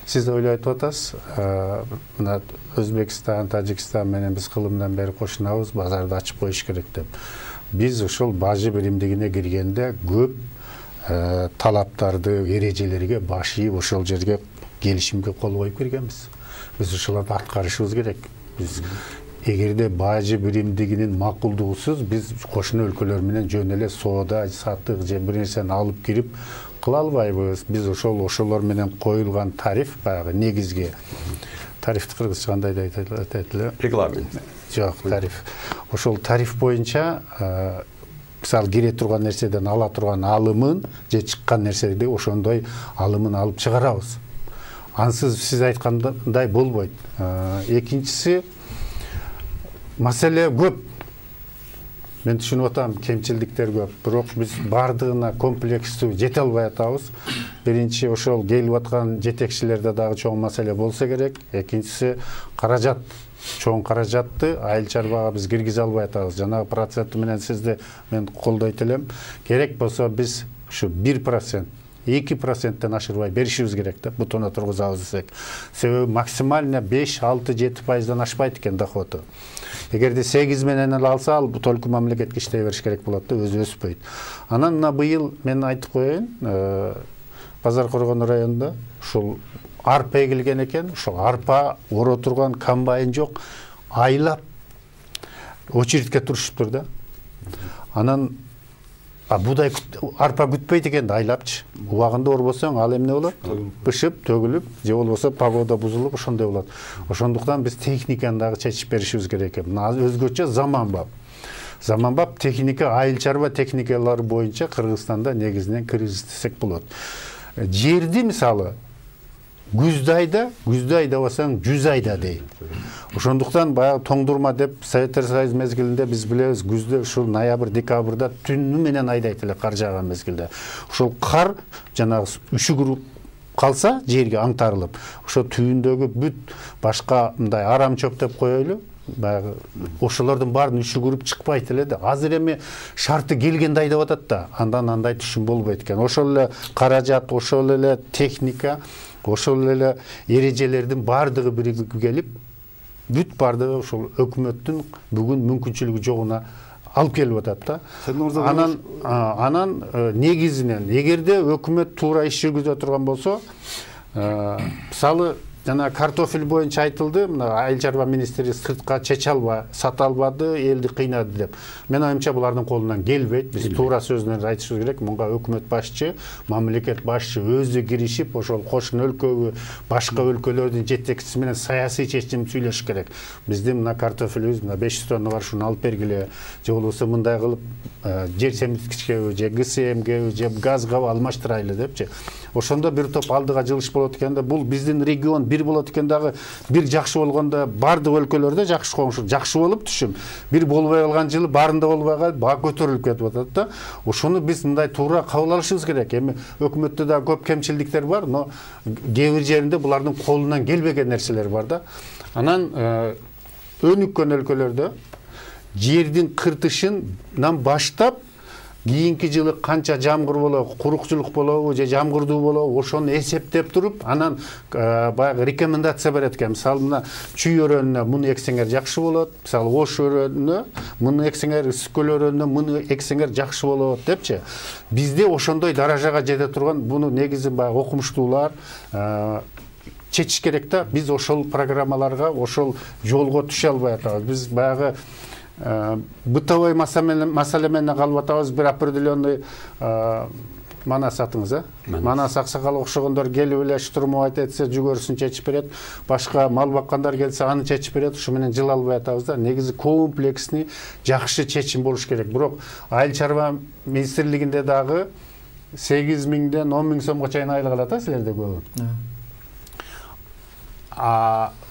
сиз ойлой айтып атасыз, мына Өзбекстан, Тажикстан менен биз кылымдан бери кошунабыз, базарды ачып коюш керек деп. Биз ушул БЖ биримдигине киргенде көп талаптарды, эрежелерге баш ийип ошол жерге келишимге кол коюп киргенбиз. Биз ушуларды аткарышыбыз керек. Биз эгерде бажы биримдигинин макулдугусуз биз кошуна өлкөлөр менен жөн эле соода сатык же бир нерсени алып кирип кыла албайбыз. Биз ошолор менен коюлган тариф, баягы негизги тарифти кыргызча кандай деп айтат эле? Регламент. Жок, тариф. Ошол тариф боюнча мисалы кире турган нерседен ала турган алымын же чыккан нерседе ошондой алымын алып чыгарабыз. Ансыз сиз айткандай болбойт. Экинчиси, маселе көп. Мен түшүнүп атам, кемчилдиктер көп. Бирок биз бардыгына комплекстүү жете албай атабыз. Биринчи, ошол келип аткан жетекчилерде дагы чоң маселе болсо керек. Экинчиси, каражат. Чоң каражатты айыл чарбага биз киргизе албай атабыз. Жанагы проценти менен сизди мен колдойт элем. Керек болсо биз ушу 1%, 2%тен ашырбай беришибиз керек да, бутона тургузабыз десек. Себеби максимально 5-6-7%дан ашпайт экен доходу. Эгерде 8 менен алса, ал только мамлекетке иштей бериш керек болот да, өзү өспөйт. Анан мына быйыл мен айтып коеюн, Базар Коргон районунда ушул арпа эгилген экен, ошол арпа оро турган комбайн жок, айлап очередке турушуптур да. Анан будай арпа күтпөйт экен да, айлапчы. Убагында орбосоң, ал эмне болот? Бышып, төгүлүп, же болбосо погода бузулуп, ошондой болот. Ошондуктан биз техниканы дагы чечип беришибиз керек экен. Өзгөчө заманбап. Заманбап техника, айыл чарба техникалары боюнча Кыргызстанда негизинен киргизсек болот. Жерди мисалы күздө айда басаң 100 айда дейт. Ошондуктан баягы тоңдурма деп Советтер Союзу мезгилинде биз билебиз, күздө ушул ноябрь, декабрда түнү менен айдайт эле кар жааган мезгилде. Ошол кар жанагы үшүгүрүп калса жерге аңтарылып, ошо түйүндөгү бүт башка мындай арамчоп деп коелу, баягы ошолордун баарын үшүгүрүп чыкпайт эле да. Азыр эми шарты келгенде айдап атат да, андан андай түшүм болбойт экен. Ошол эле каражат, ошол эле техника, ошол эле эрежелердин бардыгы биригип келип, бүт бардыгы ошол өкмөттүн бүгүн мүмкүнчүлүгү жогуна алып келип атат да. Анан негизинен эгерде өкмөт туура иш жүргүзө турган болсо, мисалы жана картофель боюнча айтылды, мына айыл чарба министри сыртка чече албай, сата албады, элди кыйнады деп. Мен оюмча булардын колунан келбейт. Биз туура сөз менен айтышыбыз керек. Мунга өкмөт башчы, мамлекет башчы өзү киришип, ошол кошун өлкөгө, башка өлкөлөрдүн жетекчиси менен саясий чечим сүйлөшүш керек. Биздин мына картофелибиз мына 500 тонна бар, шуну алып бергиле. Же болбосо мындай кылып жер семирткичке, же ГСМге, же газга алмаштырайлы депчи. Ошондо бир топ алдыга жылыш болот экен да. Бул биздин регион бир болот экен дагы, бир жакшы болгондо бардык өлкөлөрдө жакшы коңшу, жакшы болуп түшүм. Бир болбой калган жылы барында болбой калып, баа көтөрүлүп кетип атат да. Ошону биз мындай туура кабыл алышыбыз керек. Эми өкмөттө да көп кемчилдиктер бар, но кээ бир жеринде булардын колунан келбеген нерселер бар да. Анан өнүккөн өлкөлөрдө жердин кыртышынан баштап кийинки жылы канча жамгыр болобу, курукчулук болобу же жамгырдуу болобу, ошону эсептеп туруп, анан баягы рекомендация берет экен. Мисалы мына чүй өрөөнүнө муну эксеңер жакшы болот, мисалы ош өрөөнүнө муну эксеңер, үскөл өрөөнүнө муну эксеңер жакшы болот депчи. Бизде ошондой даражага жете турган, буну негизи баягы окумуштуулар чечиш керек да. Биз ошол программаларга, ошол жолго түшө албай атабыз. Биз баягы бытовой маселе менен калып атабыз. Бир определенный Манас атыңыз, Манас аксакал окшогондор келип эле штурмовать этсе жүгөрүсүн чечип берет. Башка мал баккандар келсе аны чечип берет. Ушу менен жыл албай атабыз да. Негизи комплексный жакшы чечим болуш керек. Бирок айыл чарба министрлигинде дагы 8 миңден 10 миң сомго чейин айлык алат силерде көбү.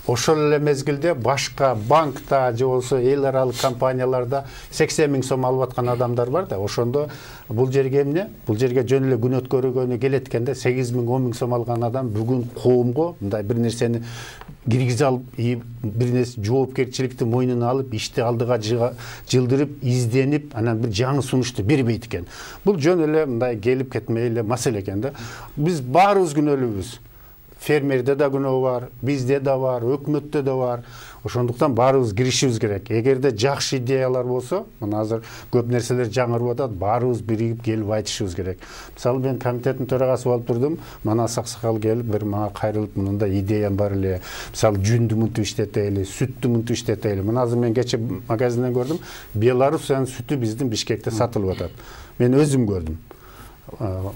Ошол эле мезгилде башка банкта же болсо эл аралык компанияларда 80 миң сом алып аткан адамдар бар да. Ошондо бул жерге эмне? Бул жерге жөн эле күн өткөргөнү келет экен да. 8 миң 10 миң сом алган адам бүгүн коомго мындай бир нерсени киргизе алып, бир нерсе жоопкерчиликти мойнуна алып, ишти алдыга жылдырып, изденип, анан бир жаңы сунушту бербейт экен. Бул жөн эле мындай келип кетмей эле маселе экен да. Биз баарыбыз күнөөлүүбүз. фермерде да күнөө бар, бизде да бар, өкмөттө да бар. Ошондуктан баарыбыз киришибиз керек. Эгерде жакшы идеялар болсо, мына азыр көп нерселер жаңырып атат, баарыбыз биригип келип айтышыбыз керек. Мисалы мен комитеттин төрагасы болуп турдум, Манас Аксакал келип бир мага кайрылып, мындай идеям бар эле. Мисалы жүндү мынтип иштетели, сүттү мынтип иштетели. Мына азыр мен кече магазинден көрдүм, Беларусиянын сүтү биздин Бишкекте сатылып атат. Мен өзүм көрдүм.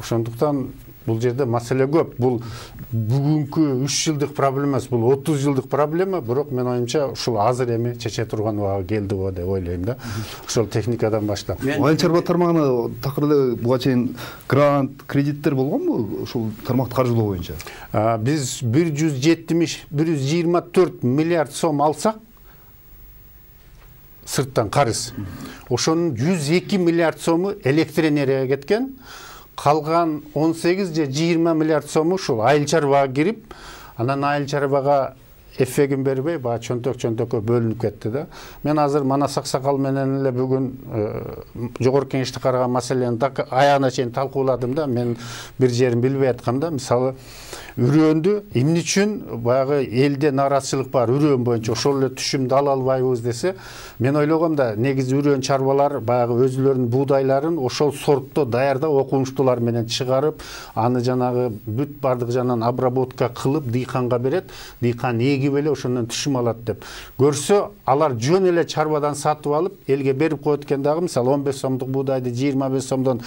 Ошондуктан бул жерде маселе көп. Бул бүгүнкү 3 жылдык проблема эмес, бул 30 жылдык проблема, бирок мен оюмча ушул азыр эми чече турган убагы келди го деп ойлойм да. Ошол техникадан баштап. Айыл чарба тармагына такыр эле буга чейин грант, кредиттер болгонбу ушул тармакты каржылоо боюнча? Биз 124 миллиард сом алсак, сырттан карыз. Ошонун 102 миллиард сому электр энергияга кеткен. Калган 18 же 20 миллиард сому ушул айыл чарбага кирип, анан айыл чарбага эффегин бербей, баа чөнтөккө бөлүнүп кетти да. Мен азыр Манас Аксакал менен эле бүгүн жогорку кеңеште караган маселени аягына чейин талкууладым да. Мен бир жерин билбей аткам да. Мисалы, үрөөндү эмне үчүн баягы элде нааразычылык бар үрөөн боюнча ошол эле түшүмдү ала албайбыз десе, мен ойлогом да, негизи үрөөн чарбалар баягы өзүлөрүнүн буудайларын ошол сортто даярдап, окумуштуулар менен чыгарып, аны жанагы бүт бардык жанынан обработка кылып дыйканга берет, дыйкан эгип эле ошондон түшүм алат деп. Көрсө, алар жөн эле чарбадан сатып алып, элге берип коет экен дагы, мисалы 15 сомдук буудайды 25 сомдон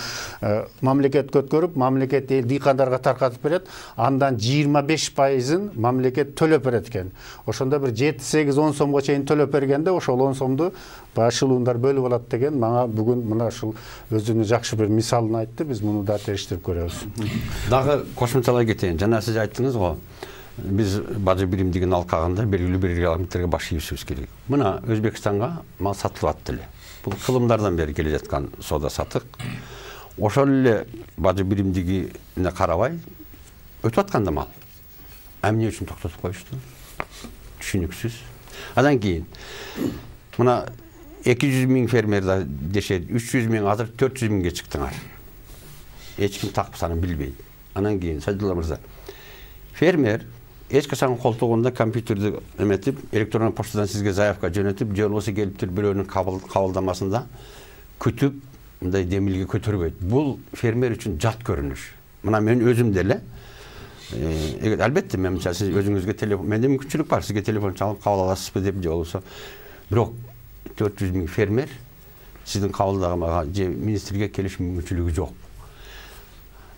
мамлекетке өткөрүп, мамлекет дыйкандарга таркатып берет, андан 25%-ын мамлекет төлөп берет экен. Ошондо бир 7-8-10 сомго чейин төлөп бергенде, ошол 10 сомду башылуундар бөлүп алат деген мага бүгүн мына ушул өзүнүн жакшы бир мисалын айтты. Биз муну да териштирип көрөбүз. Дагы кошумчалай кетейин. Жана сиз айттыңыз го, биз бажы биримдигин алкагында белгилүү бир регламенттерге баш ийишибиз керек. Мына Өзбекстанга мал сатылып атты эле. Бул кылымдардан бери келе жаткан соода сатык. Ошол эле бажы биримдигине карабай өтүп атканда мал. Эмне үчүн токтотуп коюшту? Түшүнүксүз. Андан кийин мына 200 миң фермер дешет, 300 миң, азыр 400 миңге чыктыңар. Эч ким такып санын билбейт. Анан кийин Садилла мырза, фермер эч качан колтугунда компьютерди эметип, электрондук почтадан сизге заявка жөнөтүп, же болбосо келип туруп бирөөнүн кабылдамасында күтүп, мындай демилге көтөрбөйт. Бул фермер үчүн жат көрүнүш. Мына мен өзүм деле албетте мен сиз өзүңүзгө телефон, менде мүмкүнчүлүк бар, сизге телефон чалып кабыл аласызбы деп же болбосо. Бирок 400 миң фермер сиздин кабылдаганга же министрге келиш мүмкүнчүлүгү жок.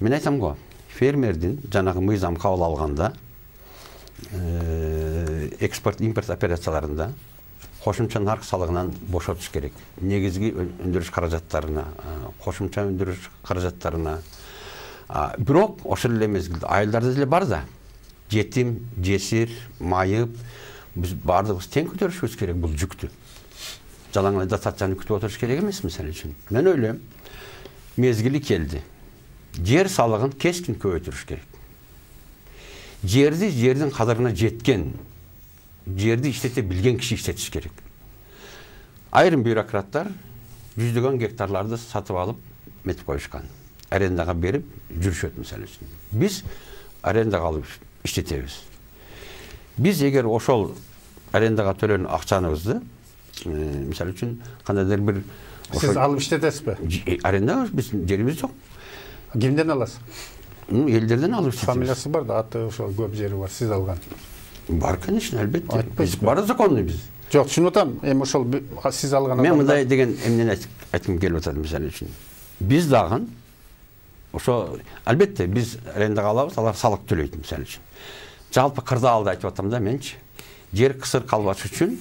Мен айтам го, фермердин жанагы мыйзам кабыл алганда экспорт импорт операцияларында кошумча нарк салыгынан бошотуш керек. Негизги өндүрүш каражаттарына, кошумча өндүрүш каражаттарына. Бирок ошол эле мезгилде айылдарда деле бар да. Жетим, жесир, майып, биз бардыгыбыз тең көтөрүшүбүз керек бул жүктү. Жалаң эле достатчаны күтүп отуруш керек эмес мисалы үчүн. Мен ойлойм, мезгили келди. Жер салыгын кескин көбөйтүрүш керек. Жердин кадырына жеткен, жерди иштете билген киши иштетиш керек. Айрым бюрократтар жүздөгөн гектарларды сатып алып метип коюшкан. Арендага берип жүрүшөт мисалы үчүн. Биз арендага алып иштетебиз. Биз эгер ошол арендага төлөнүн акчаныбызды, мисалы үчүн кандайдыр бир сиз алып иштетесизби? Аренда биздин жерибиз жок. Кимден аласыз? Элдерден алып иштетебиз. Фамилиясы бар да, аты ошол көп жери бар, сиз алган. Бар, конечно, албетте. Биз бар законный биз. Жок, түшүнүп атам. Эми ошол сиз алган адам. Мен мындай деген эмнени айткым келип атат мисалы үчүн. Биз дагы ошо албетте биз арендага алабыз, алар салык төлөйт мисалы үчүн. Жалпы кырдаалды айтып атам да менчи. Жер кысыр калбаш үчүн,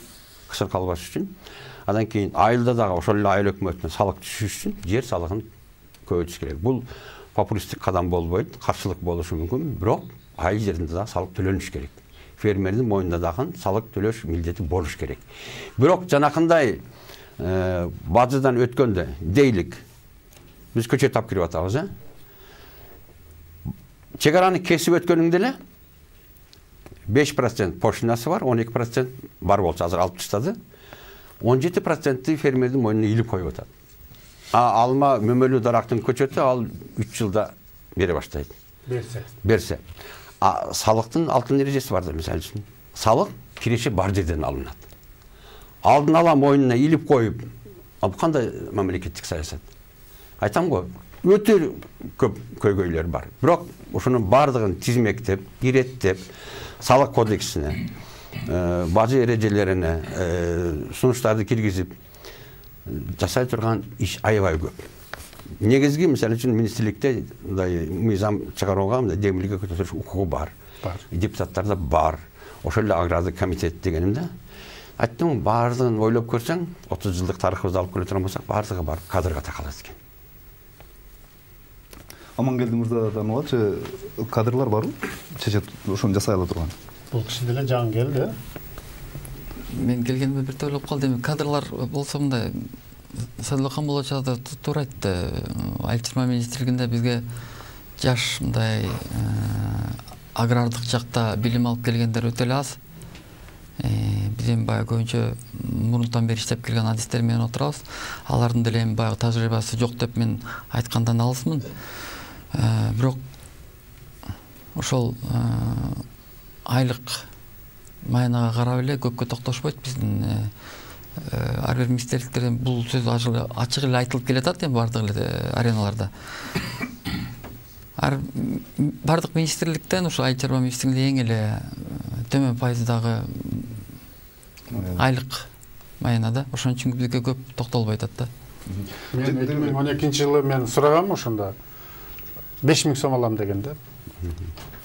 андан кийин айылда дагы ошол эле айыл өкмөтүнө салык түшүш үчүн жер салыгын көбөйтүш керек. Бул популисттик кадам болбойт, каршылык болушу мүмкүн, бирок айыл жеринде дагы салык төлөнүш керек. Фермердин мойнунда дагы салык төлөш милдети болуш керек. Бирок жанакындай бажыдан өткөндө дейлик биз көчөт тап кирип атабыз, чек араны кесип өткөнүңдө эле 5% пошлинасы бар, 12% бар болчу, азыр алып таштады. 17% фермердин мойнуна илип коюп атат. Алма мөмөлүү дарактын көчөтү ал 3 жылда бере баштайт. Берсе. салықтың алтын ережесі бар да, мысалы үшін. Салық киреше бар жерден алынады. Алдын ала мойнына иліп қойып, ал қандай мемлекеттік саясат? Айтам ғой, өте көп көйгөйлер бар. Бірақ ошоның бардығын тизмектеп, иреттеп, салық кодексіне, бажы ережелеріне, сунуштарды киргизип жасай тұрған иш аябай көп. Негізгі, мысалы үшін, министрлікте мыйзам чыгаруга демилге көтөрүш укугу бар. Депутаттарда бар. Ошол агрардык комитет дегенимде. Айттым, бардығын ойлап көрсең, 30 жылдық тарихыбызды алып келе турган болсак, бардығы бар, кадрга такалат экен. Амангелди мырзадан алачы, кадрлар барбы? Чечет ошону жасай ала турган. Бул киши деле жаңы келди. Мен келгенде бир ойлоп калдым, кадрлар болсо мындай Садылхан болочады туура айтты. Айыл министрлигинде бизге жаш мындай агрардык жакта билим алып келгендер өтө эле аз. Биздин баягы көбүнчө мурунтан бери иштеп келген адистер менен отурабыз. Алардын деле баягы тажрыйбасы жок деп мен айткандан алысмын. Бирок ошол айлык майнага карап эле көпкө токтошпойт. Биздин ар бир министрликтерден бул сөз ачык эле айтылып келатат бардык эле ареналарда. Бардык министрликтен ошо айыл чарба министрлигинде эң эле төмөн пайыздагы айлык майына да. Ошон үчүн бизге көп токтолбой атат да. Мен 2012-жылы мен сурагам ошондо 5000 сом алам дегенде.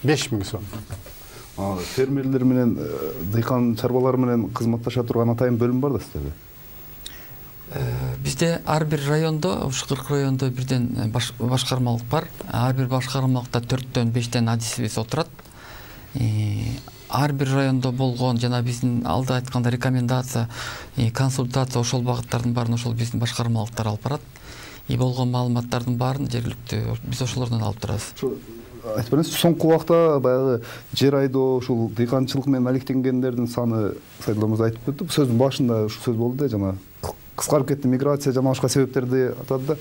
5000 сом. Фермерлер менен дыйкан чарбалар менен кызматташа турган атайын бөлүм бар да сиздерде? Бизде ар бир райондо, ушу 40 райондо бирден башкармалык бар. Ар бир башкармалыкта 4-төн 5тен адисибиз отурат. Ар бир райондо болгон жана биздин алда айтканда рекомендация, консультация ошол багыттардын баарын ошол биздин башкармалыктар алып барат. Болгон маалыматтардын баарын жергиликтүү биз ошолордон алып турабыз. Айтып бересиз, соңку убакта баягы жер айдоо, ушул дыйканчылык менен алектенгендердин саны Сайдулла мырза айтып өттү. Сөздүн башында ушу сөз болду да, жана кыскарып кетти, миграция жана башка себептерди атады да.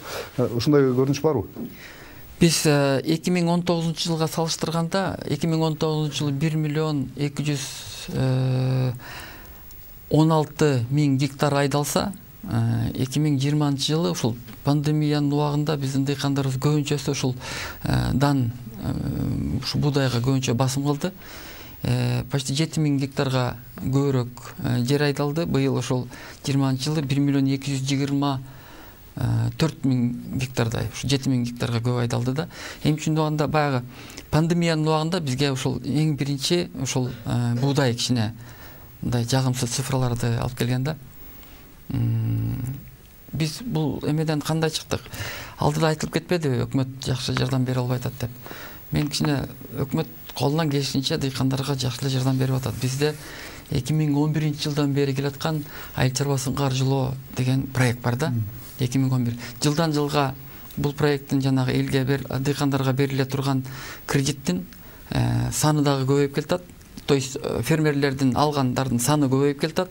Ушундай көрүнүш барбы? Биз 2019-жылга салыштырганда 2019-жылы 1 миллион 216 миң гектар айдалса, 2020-жылы ушул пандемиянын убагында биздин дыйкандарыбыз көбүнчөсү ушул дан ушу буудайга көбүнчө басым кылды. Почти 7 миң гектарга көбүрөөк жер айдалды. Быйыл ошол 20-жылы 1 миллион 224 миң гектардай, ушу 7 миң гектарга көп айдалды да. Эми үчүн убагында баягы пандемиянын убагында бизге ошол эң биринчи ошол буудай кичине мындай жагымсыз цифрларды алып келген да. Биз бул эмеден кандай чыктык? Алдыда айтылып кетпедиби, өкмөт жакшы жардам бере албай атат деп. Мен кичине өкмөт колунан келишинче дыйкандарга жакшы жардам берип атат. Бизде 2011-жылдан бери келаткан айыл чарбасын каржылоо деген проект бар да. 2011 жылдан жылга бул проекттин жанагы элге дыйкандарга бериле турган кредиттин саны дагы көбөйүп келатат. То есть фермерлердин алгандардын саны көбөйүп келатат,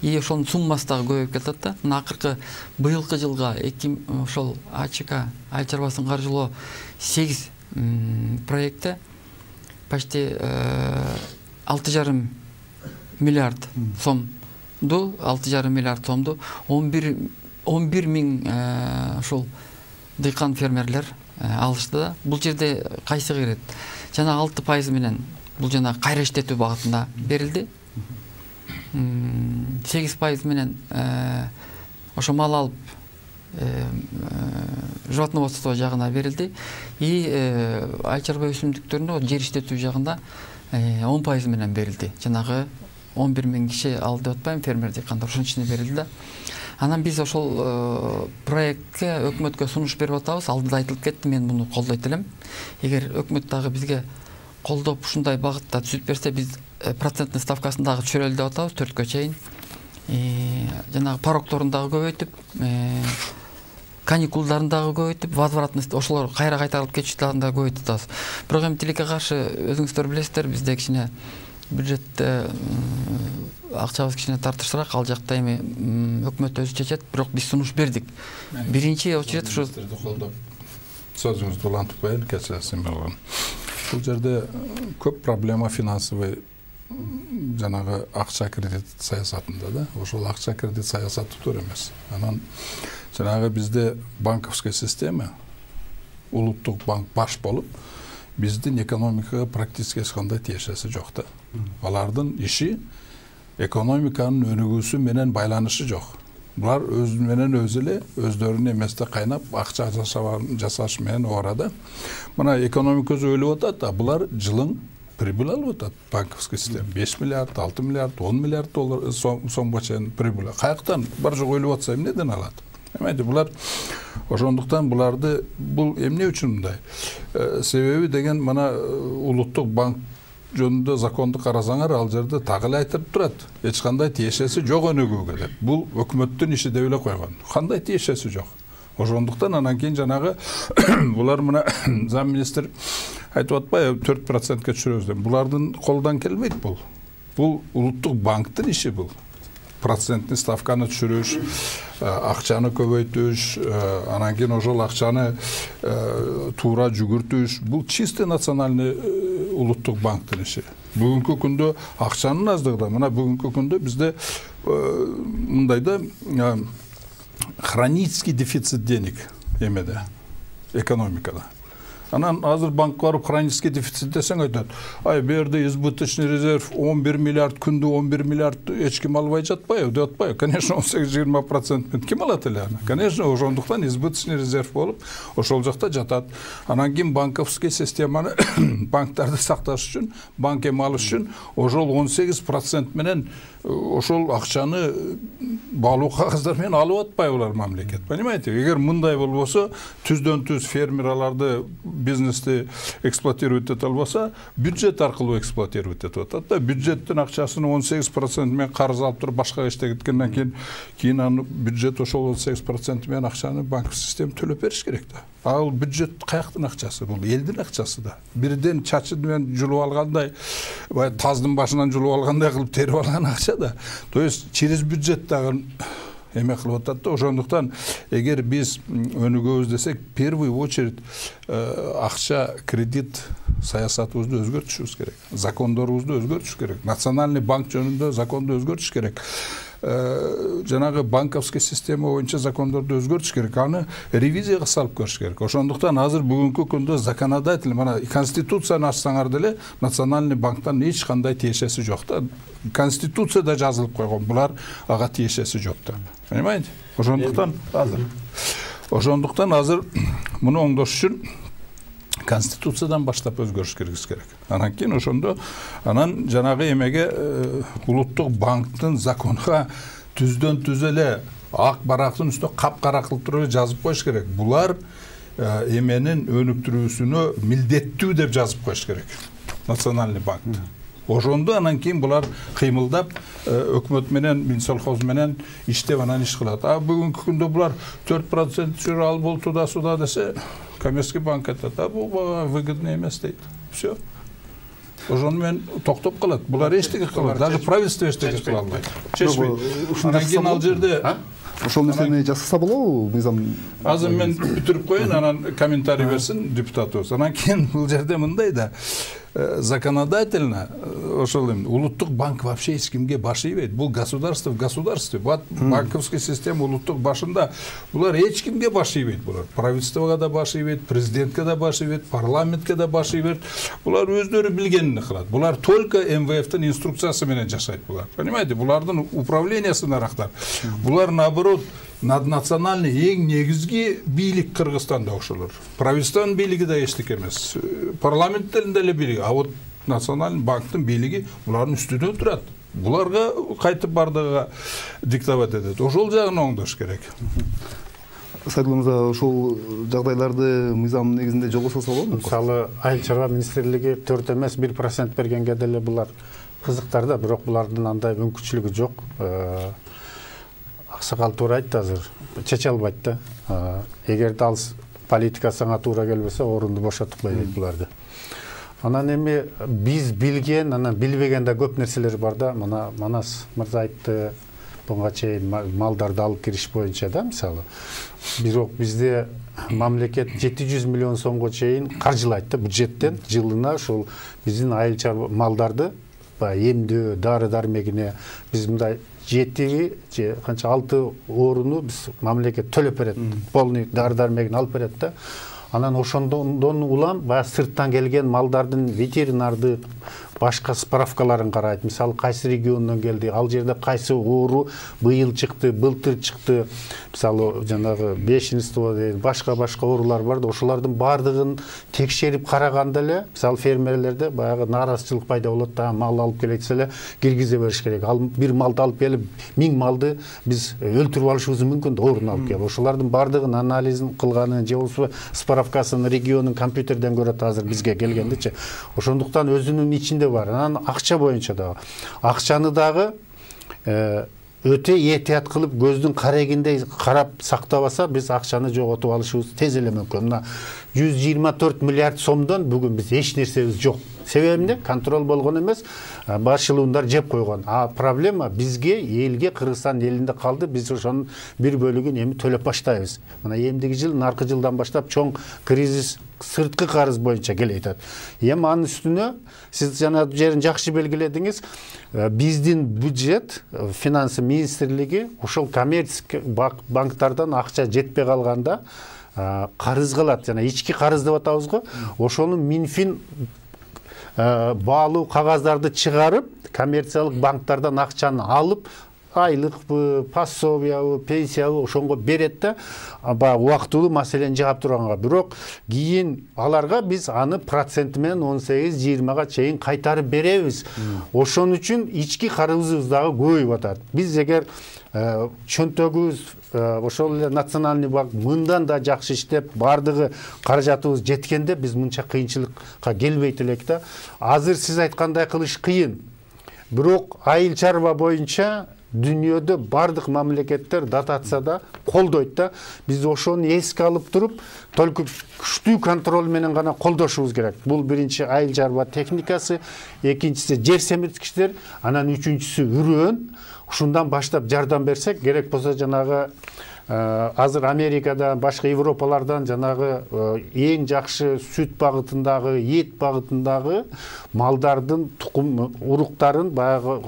и ошонун суммасы дагы көбөйүп келатат да. Мына акыркы быйылкы жылга ошол АЧК айыл чарбасын каржылоо 8 проектте почти 6,5 миллиард сомду, 6,5 миллиард сомду 11 миң ошол дыйкан фермерлер алышты да. Бул жерде кайсы кирет? Жана 6% менен бул жана кайра иштетүү багытында берилди. 8% менен ошо мал алып животноводство жагына берилди. И айыл чарба өсүмдүктөрүнө жер иштетүү жагында 10% менен берилди. Жанагы 11 миң киши алды деп атпайм, фермер дыйкандар ошонун ичине берилди да. Анан биз ошол проектке өкмөткө сунуш берип атабыз. Алдыда айтылып кетти, мен муну колдойт элем. Эгер өкмөт дагы бизге колдоп ушундай багытта түзүп берсе, биз проценттин ставкасын дагы түшүрөлү деп атабыз 4-кө чейин. Жанагы порокторун дагы көбөйтүп, каникулдарын дагы көбөйтүп, возвратность ошолор кайра кайтарылып кетиштерин дагы көбөйтүп атабыз. Бирок эми тилекке каршы өзүңүздөр билесиздер, бизде кичине бюджетте акчабыз кичине тартышыраак, ал жакта эми өкмөт өзү чечет, бирок биз сунуш бердик. Биринчи очередь ушу сөзүңүздү улантып коеюн, кечиресиң болгон. Бұл жерде көп проблема финансовый жанагы акча кредит саясатында да. Ошол акча кредит саясаты тур эмес. Анан жанагы бизде банковская система, улуттук банк баш болуп, биздин экономикага практически эч кандай тиешеси жок да. Алардын иши экономиканын өнүгүүсү менен байланышы жок. Булар өз менен өзү эле өздөрүнүн эместе кайнап акча жасаш менен орада. Мына экономика өйлөп атат, булар жылың прибыль алып атат. Банковский система 5 миллиард, 6 миллиард, 10 миллиард доллар сомго чейин прибыль. Каяктан бар жок ойлоп атса эмнеден алат? Эмне булар ошондуктан буларды бул эмне үчүн мындай? Себеби деген мына улуттук банк жөнүндө законду карасаңар, ал жерде так эле айтып турат. Эч кандай тиешеси жок өнүгүүгө деп. Бул өкмөттүн иши деп эле койгон. Кандай тиешеси жок. Ошондуктан анан кийин жанагы булар мына зам министр айтып атпайбы 4%ке түшүрөбүз деп. Булардын колдон келбейт бул. Бул улуттук банктын иши бул. Процентный ставканы түшүрүш, акчаны көбөйтүш, анан кийин ошол акчаны туура жүгүртүш. Бул чисто национальный улуттук банктын иши. Бүгүнкү күндө акчанын аздыгында, мына бүгүнкү күндө бизде мындай да хронический дефицит денег эмеде, экономикада. Анан азыр банк барып хронический дефицит десең айтат. Ай, берде избыточный резерв 11 миллиард, күндө 11 миллиард эч ким албай жатпайбы, деп атпайбы? Конечно, 18-20% ким алат эле аны? Конечно, ошондуктан избыточный резерв болуп, ошол жакта жатат. Анан кийин банковский системаны банктарды сакташ үчүн, банк эми алыш үчүн ошол 18% менен ошол акчаны баалуу кагаздар менен алып атпайбылар мамлекет. Понимаете? Эгер мындай болбосо, түздөн-түз фермерларды бизнести эксплуатировать ете албаса, бюджет аркылуу эксплуатировать етип атат да. Бюджеттин акчасын 18% менен карыз алып туруп башка иште кеткенден кийин аны бюджет ошол 18% менен акчаны банк система төлөп бериш керек да. Ал бюджет каяктын акчасы? Бул элдин акчасы да. Бирден чачы менен жулуп алгандай, таздын башынан жулуп алгандай кылып терип алган акча да. То есть через бюджет дагы эме кылып атат да. Ошондуктан эгер биз өнүгөбүз десек, первый очередь акча кредит саясатыбызды өзгөртүшүбүз керек. Закондорубузду өзгөртүш керек. Национальный банк жөнүндө законду өзгөртүш керек. Жанагы банковский система боюнча закондорду өзгөртүш керек. Аны ревизияга салып көрүш керек. Ошондуктан азыр бүгүнкү күндө законодатель, мына конституцияны ачсаңар деле национальный банктан эч кандай тиешеси жок да. Конституцияда жазылып койгон, булар ага тиешеси жок да. Понимаете? Ошондуктан азыр муну оңдош үчүн конституциядан баштап өзгөрүш керек. Анан кийин ошондо анан жанагы эмеге улуттук банктын законга түздөн түз эле ак барактын үстүнө капкара кылып туруп жазып коюш керек. Булар эменин өнүктүрүүсүнө милдеттүү деп жазып коюш керек. Национальный банк. Ошондо анан кийин булар кыймылдап өкмөт менен, Минсолхоз менен иштеп анан иш кылат. Бүгүнкү күндө булар 4% түшүрө ал бул туда суда десе, коммерческий банк айтат, бул выгодно эмес дейт. Всё. Ошону менен токтоп калат. Булар эчтеке кылат. Даже правительство эчтеке кыла албайт. Чечпейт. Анан кийин ал жерде ошол нерсени жасаса болобу, мыйзам? Азыр мен бүтүрүп коеюн, анан комментарий берсин депутатыбыз. Анан кийин бул жерде мындай да, законодательно ошол улуттук банк вообще эч кимге баш ийбейт. Бул государство в государстве. Банковская система улуттук башында. Булар эч кимге баш ийбейт. Булар правительствого да баш ийбейт, президентке да баш ийбейт, парламентке да баш ийбейт. Булар өздөрү билгенин кылат. Булар только МВФтин инструкциясы менен жашайт булар. Понимаете? Булардын управлениясы нарактар. Булар наоборот наднациональный эң негизги бийлик Кыргызстанда ошолор. Правительствонун бийлиги да эчтеке эмес. Парламенттин деле бийлиги, а вот национальный банктын бийлиги булардын үстүнө турат. Буларга кайтып бардыгы диктовать этет. Ошол жагын оңдош керек. Сайдулла мырза, ошол жагдайларды мыйзам негизинде жолгосо болобу? Мисалы, Айыл чарба министрлиги 4 эмес 1% бергенге деле булар кызыктар да, бирок булардын андай мүмкүнчүлүгү жок. Аксакал туура айтты азыр. Чече албайт да. Эгерде ал политика саңа туура келбесе, орунду бошотуп кой дейт буларды. Анан эми биз билген, анан билбеген да көп нерселер бар да. Мына Манас мырза айтты, буга чейин малдарды алып кириш боюнча да мисалы. Бирок бизде мамлекет 700 миллион сомго чейин каржылайт да бюджеттен жылына ушул биздин айыл чарба малдарды эмдөө, дары дармегине биз мындай 7 же канча 6 орунду биз мамлекет төлөп берет. Полный дары дармегин алып берет да. Анан ошондон улам баягы сырттан келген малдардын ветеринарды башка справкаларын карайт. Мисалы кайсы региондон келди, ал жерде кайсы оору быйыл чыкты, былтыр чыкты. Мисалы жанагы 5-ті башка оорулар бар да, ошолордун бардыгын текшерип караганда эле, мисалы фермерлерде баягы нааразычылык пайда болот да, мал алып келетсе эле киргизе бериш керек. Ал бир малды алып келип 1000 малды биз өлтүрүп алышыбыз мүмкүн да, оорун алып келип. Ошолордун бардыгын анализин кылганы же болбосо справкасын региондун компьютерден көрөт азыр бизге келгендичи. Ошондуктан өзүнүн ичинде бар. Анан акча боюнча да. Акчаны дагы өтө этият кылып көздүн карегиндей карап сактабаса, биз акчаны жоготуп алышыбыз тез эле мүмкүн. Мына 124 миллиард сомдон бүгүн биз эч нерсебиз жок. Себеби эмне? Контроль болгон эмес, башчылыгындар жеп койгон. А проблема бизге, элге, Кыргызстан элинде калды. Биз ошонун бир бөлүгүн эми төлөп баштайбыз. Мына эмдиги жыл, наркы жылдан баштап чоң кризис сырткы карыз боюнча келет. Эми анын үстүнө сиз жана жерин жакшы белгиледиңиз. Биздин бюджет, финансы министрлиги ошол коммерческий банктардан акча жетпей калганда карыз кылат. Жана ички карыз деп атабыз го. Ошону Минфин баалуу кагаздарды чыгарып, коммерциялык банктардан акчаны алып, айлыкпы, пособиябы, пенсиябы ошонго берет да, убактылуу маселени жаап турганга. Бирок кийин аларга биз аны проценти менен 18-20га чейин кайтарып беребиз. Ошон үчүн ички карызыбыз дагы көбөйүп атат. Биз эгер чөнтөгүбүз ошол эле национальный банк мындан да жакшы иштеп, бардыгы каражатыбыз жеткенде биз мынча кыйынчылыкка келбейт элек да. Азыр сиз айткандай кылыш кыйын. Бирок айыл чарба боюнча дүйнөдө бардык мамлекеттер дотацияда колдойт да. Биз ошону эске алып туруп, только күчтүү контроль менен гана колдошубуз керек. Бул биринчи айыл чарба техникасы, экинчиси жер семирткичтер, анан үчүнчүсү үрөөн. Ушундан баштап жардам берсек, керек болсо жанагы азыр Америкадан, башка Европалардан жанагы эң жакшы сүт багытындагы, эт багытындагы малдардын тукум уруктарын баягы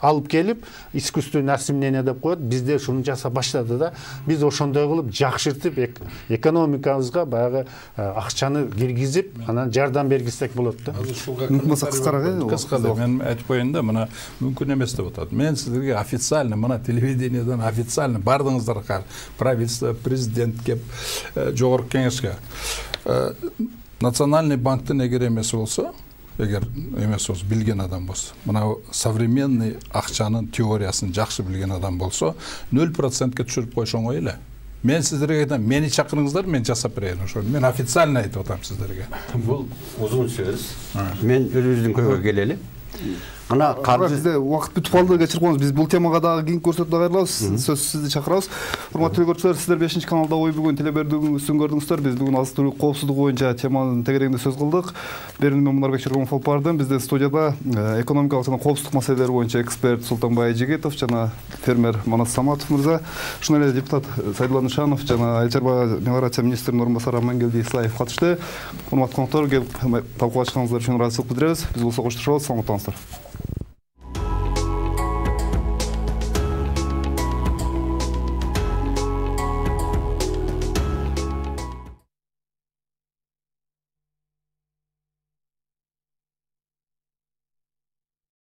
алып келип, искусственный осеменение деп коет. Бизде ушуну жасап баштады да. Биз ошондой кылып жакшыртып экономикабызга баягы акчаны киргизип, анан жардам бергизсек болот да. Мүмкүн болсо кыскараак кыскада мен айтып коеюн да, мына мүмкүн эмес деп атат. Мен сиздерге официально мына телевидениеден официально бардыгыңыздарга правительство, президент кеп, жогорку кеңешке национальный банктын эгер эмеси болсо, эгер эмес болсо, билген адам болсо, мына современный акчанын теориясын жакшы билген адам болсо, 0%ке түшүрүп койсоң ой эле. Мен сиздерге айтам, мени чакырыңыздар, мен жасап берейин ошону. Мен официально айтып атам сиздерге. Бул узун сөз. Мен өзүбүздүн көйгөйгө келели. Ана бизде убакыт бүтүп калды, кечирип коюңуз. Биз бул темага дагы кийинки көрсөтүүгө кайрылабыз. Сөз сизди чакырабыз. Урматтуу көрүүчүлөр, сиздер 5-каналда ой бүгүн телеберүүсүн көрдүңүздөр. Биз бүгүн азык-түлүк коопсуздугу боюнча теманын тегерегинде сөз кылдык. Берилме Мунарбек Чоргомов алып барды. Бизде студияда экономикалык жана коопсуздук маселелери боюнча эксперт Султанбай Жигитов жана фермер Манас Саматов мырза, ошондой эле депутат Сайдулла Нышанов жана айыл чарба мелиорация министринин орун басары Амангелди Ислаев катышты. Урматтуу коноктор, келип талкуулашканыңыздар үчүн ыраазычылык билдиребиз. Биз болсо коштошобуз. Саламат болуңуздар.